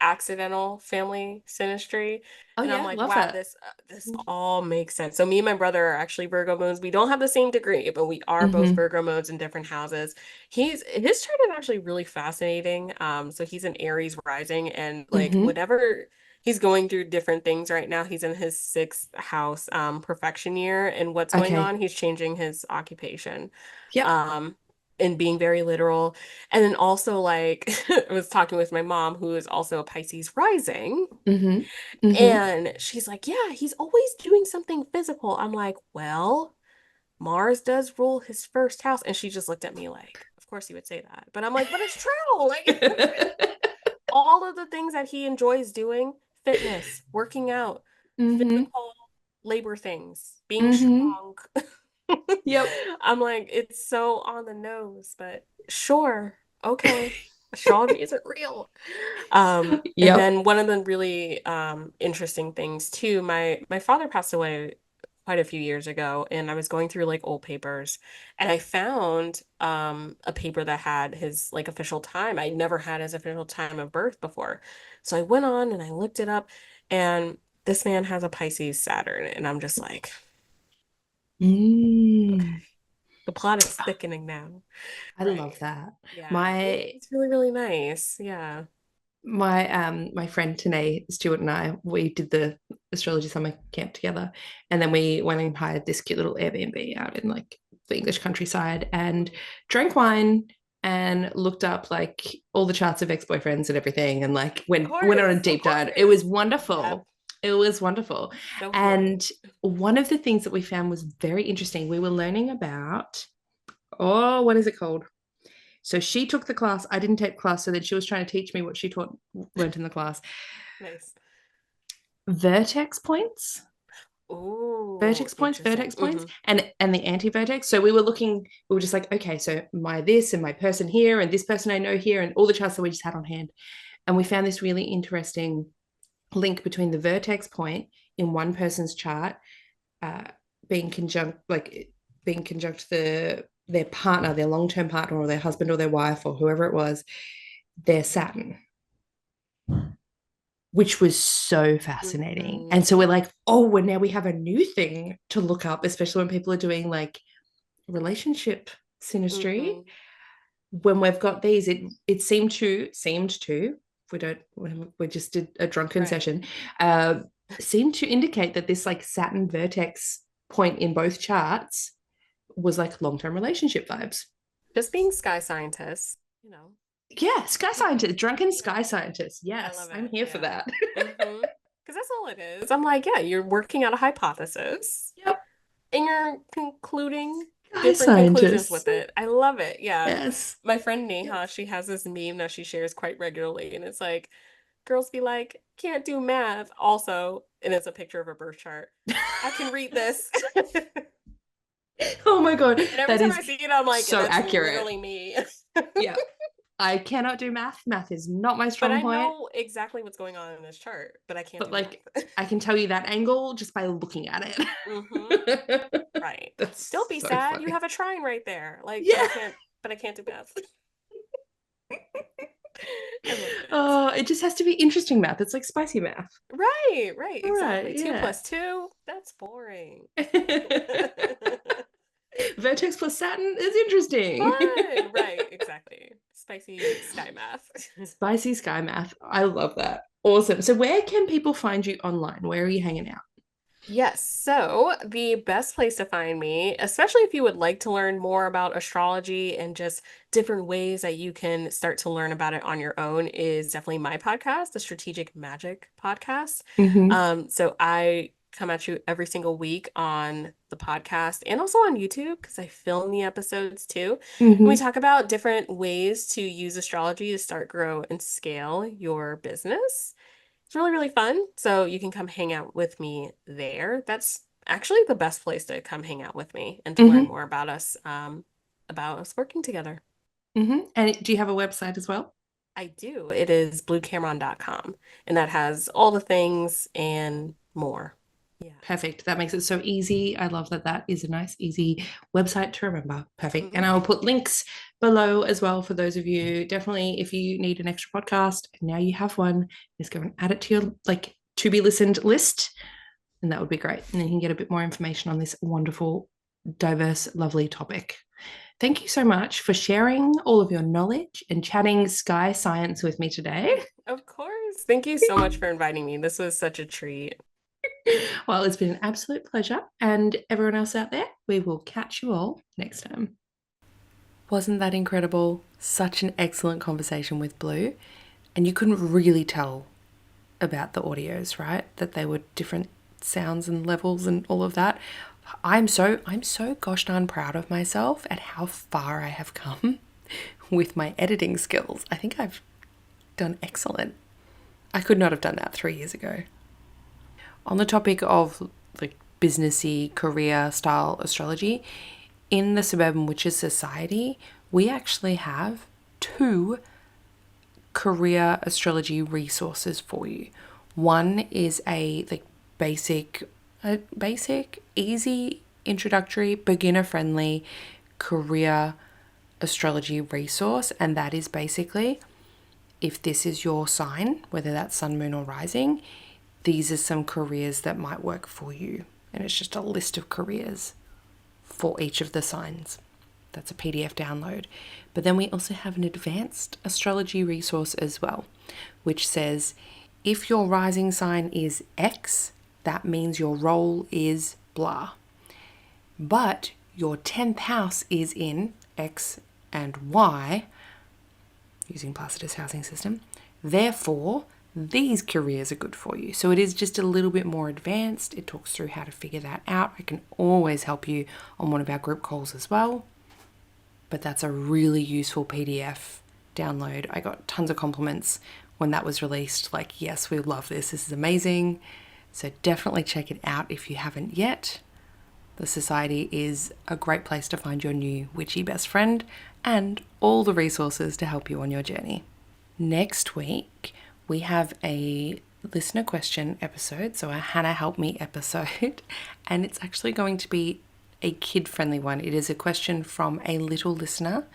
accidental family synastry, Oh and I'm yeah, like, love wow, that. this all makes sense. So me and my brother are actually Virgo moons. We don't have the same degree, but we are both Mm-hmm. Virgo moons in different houses. His chart is actually really fascinating. So he's an Aries rising, and like Mm-hmm. whatever he's going through different things right now. He's in his sixth house, perfection year, and what's going Okay. on? He's changing his occupation. Yep. Um, and being very literal. And then also like I was talking with my mom who is also a Pisces rising, Mm-hmm. Mm-hmm. and she's like, "Yeah, he's always doing something physical." I'm like, "Well, Mars does rule his first house." And she just looked at me like, "Of course you would say that." But I'm like, "But it's true." Like all of the things that he enjoys doing, fitness, working out, Mm-hmm. physical labor things, being Mm-hmm. strong. Yep. I'm like, it's so on the nose, but sure, okay. Astrology isn't real. And Yep. then one of the really interesting things too, my father passed away quite a few years ago, and I was going through like old papers, and I found a paper that had his like official time. I never had his official time of birth before. So I went on and I looked it up, and this man has a Pisces Saturn, and I'm just like, okay, Mm. the plot is thickening now. I love Right. that. Yeah, My it's really, really nice. Yeah. my friend Tanae Stewart and I, we did the astrology summer camp together, and then we went and hired this cute little Airbnb out in like the English countryside and Mhm. drank wine and looked up like all the charts of ex-boyfriends and everything, and like went on a Of deep dive. It course. was Yep. wonderful. It was wonderful. So And important. one of the things that we found was very interesting. We were learning about, oh, what is it called? So she took the class. I didn't take the class. So then she was trying to teach me what she taught, learned in the class. Nice. Vertex points, Ooh, vertex interesting. points, and the anti-vertex. So we were looking, we were just like, okay, so my this and my person here and this person I know here and all the charts that we just had on hand. And we found this really interesting link between the vertex point in one person's chart uh, being conjunct, like being conjunct their partner, their long-term partner, or their husband or their wife or whoever it was, their Saturn, which was so fascinating. Mm-hmm. And so we're like, oh, well, now we have a new thing to look up, especially when people are doing like relationship synastry. Mm-hmm. When we've got these, it seemed to, we don't, we just did a drunken Right. session, seemed to indicate that this like Saturn vertex point in both charts was like long-term relationship vibes. Just being sky scientists. Yeah, sky Mhm. scientist, drunken Yeah. sky scientist. I Yes, love I'm it. here for Yeah. that. Mm-hmm. Because that's all it is. I'm like, yeah, you're working out a hypothesis Yep. and you're concluding Guy different conclusions scientists. with it. I love it. Yeah. Yes. My friend Neha, Yes. she has this meme that she shares quite regularly, and it's like, girls be like, can't do math. Also, and it's a picture of a birth chart. I can read this. Oh my God. And every That time is I see it, I'm like, so that's accurate. literally me. Yeah. I cannot do math. Math is not my But strong I point. know exactly what's going on in this chart, but I can't But do like, math. I can tell you that angle just by looking at Hmm. it. Right. Don't That's be so sad. You funny. have a trine right there. Like, Yeah. but I can't do math. I love it. Oh, it just has to be interesting math. It's like spicy math. Right, right, All right. exactly. Two Yeah. plus two, that's boring. Vertex plus Saturn is interesting. Fun. Right, exactly. Spicy sky math. Spicy sky math. I love that. Awesome. So, where can people find you online? Where are you hanging out? Yes, so the best place to find me, especially if you would like to learn more about astrology and just different ways that you can start to learn about it on your own, is definitely my podcast, the Strategic Magic podcast. Mm-hmm. So I come at you every single week on the podcast and also on YouTube because I film the episodes too. And we Mm-hmm. talk about different ways to use astrology to start, grow, and scale your business. It's really, really fun. So you can come hang out with me there. That's actually the best place to come hang out with me and to learn Mm-hmm. more about us working together. Mm-hmm. And do you have a website as well? I do. It is bluecameron.com, and that has all the things and more. Yeah. Perfect. That makes it so easy. I love that that is a nice, easy website to remember. Perfect. And Mhm. I'll put links below as well for those of you. Definitely, if you need an extra podcast, and now you have one, just go and add it to your like to be listened list. And that would be great. And then you can get a bit more information on this wonderful, diverse, lovely topic. Thank you so much for sharing all of your knowledge and chatting sky science with me today. Of course. Thank you so much for inviting me. This was such a treat. Well, it's been an absolute pleasure. And everyone else out there, we will catch you all next time. Wasn't that incredible? Such an excellent conversation with Blue. And you couldn't really tell about the audios, right? That they were different sounds and levels and all of that. I'm so gosh darn proud of myself at how far I have come with my editing skills. I think I've done excellent. I could not have done that 3 years ago. On the topic of like businessy career style astrology, in the Suburban Witches Society, we actually have 2 career astrology resources for you. One is a like basic, easy, introductory, beginner friendly career astrology resource, and that is basically if this is your sign, whether that's sun, moon, or rising, these are some careers that might work for you. And it's just a list of careers for each of the signs. That's a PDF download. But then we also have an advanced astrology resource as well, which says if your rising sign is X, that means your role is blah. But your 10th house is in X and Y, using Placidus housing system. Therefore, these careers are good for you. So it is just a little bit more advanced. It talks through how to figure that out. I can always help you on one of our group calls as well. But that's a really useful PDF download. I got tons of compliments when that was released. Like, yes, we love this. This is amazing. So definitely check it out if you haven't yet. The Society is a great place to find your new witchy best friend and all the resources to help you on your journey. Next week, we have a listener question episode, so a Hana Help Me episode, and it's actually going to be a kid-friendly one. It is a question from a little listener,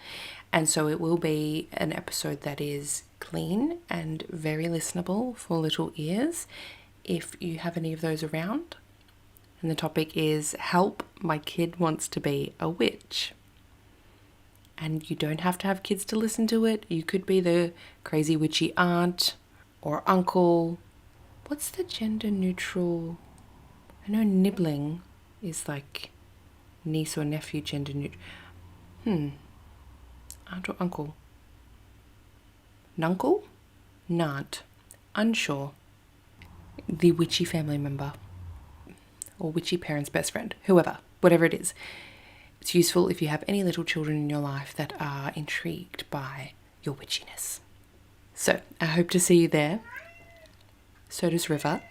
and so it will be an episode that is clean and very listenable for little ears if you have any of those around. And the topic is help, my kid wants to be a witch. And you don't have to have kids to listen to it. You could be the crazy witchy aunt or uncle. What's the gender neutral? I know nibbling is like niece or nephew gender neutral. Aunt or uncle? Nuncle? Nant. Unsure. The witchy family member. Or witchy parent's best friend. Whoever. Whatever it is. It's useful if you have any little children in your life that are intrigued by your witchiness. So I hope to see you there. So does River,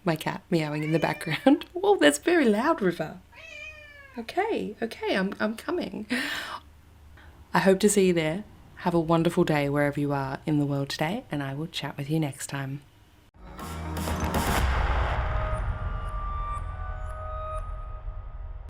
my cat meowing in the background. Whoa, that's very loud, River. Okay, I'm coming. I hope to see you there. Have a wonderful day wherever you are in the world today, and I will chat with you next time.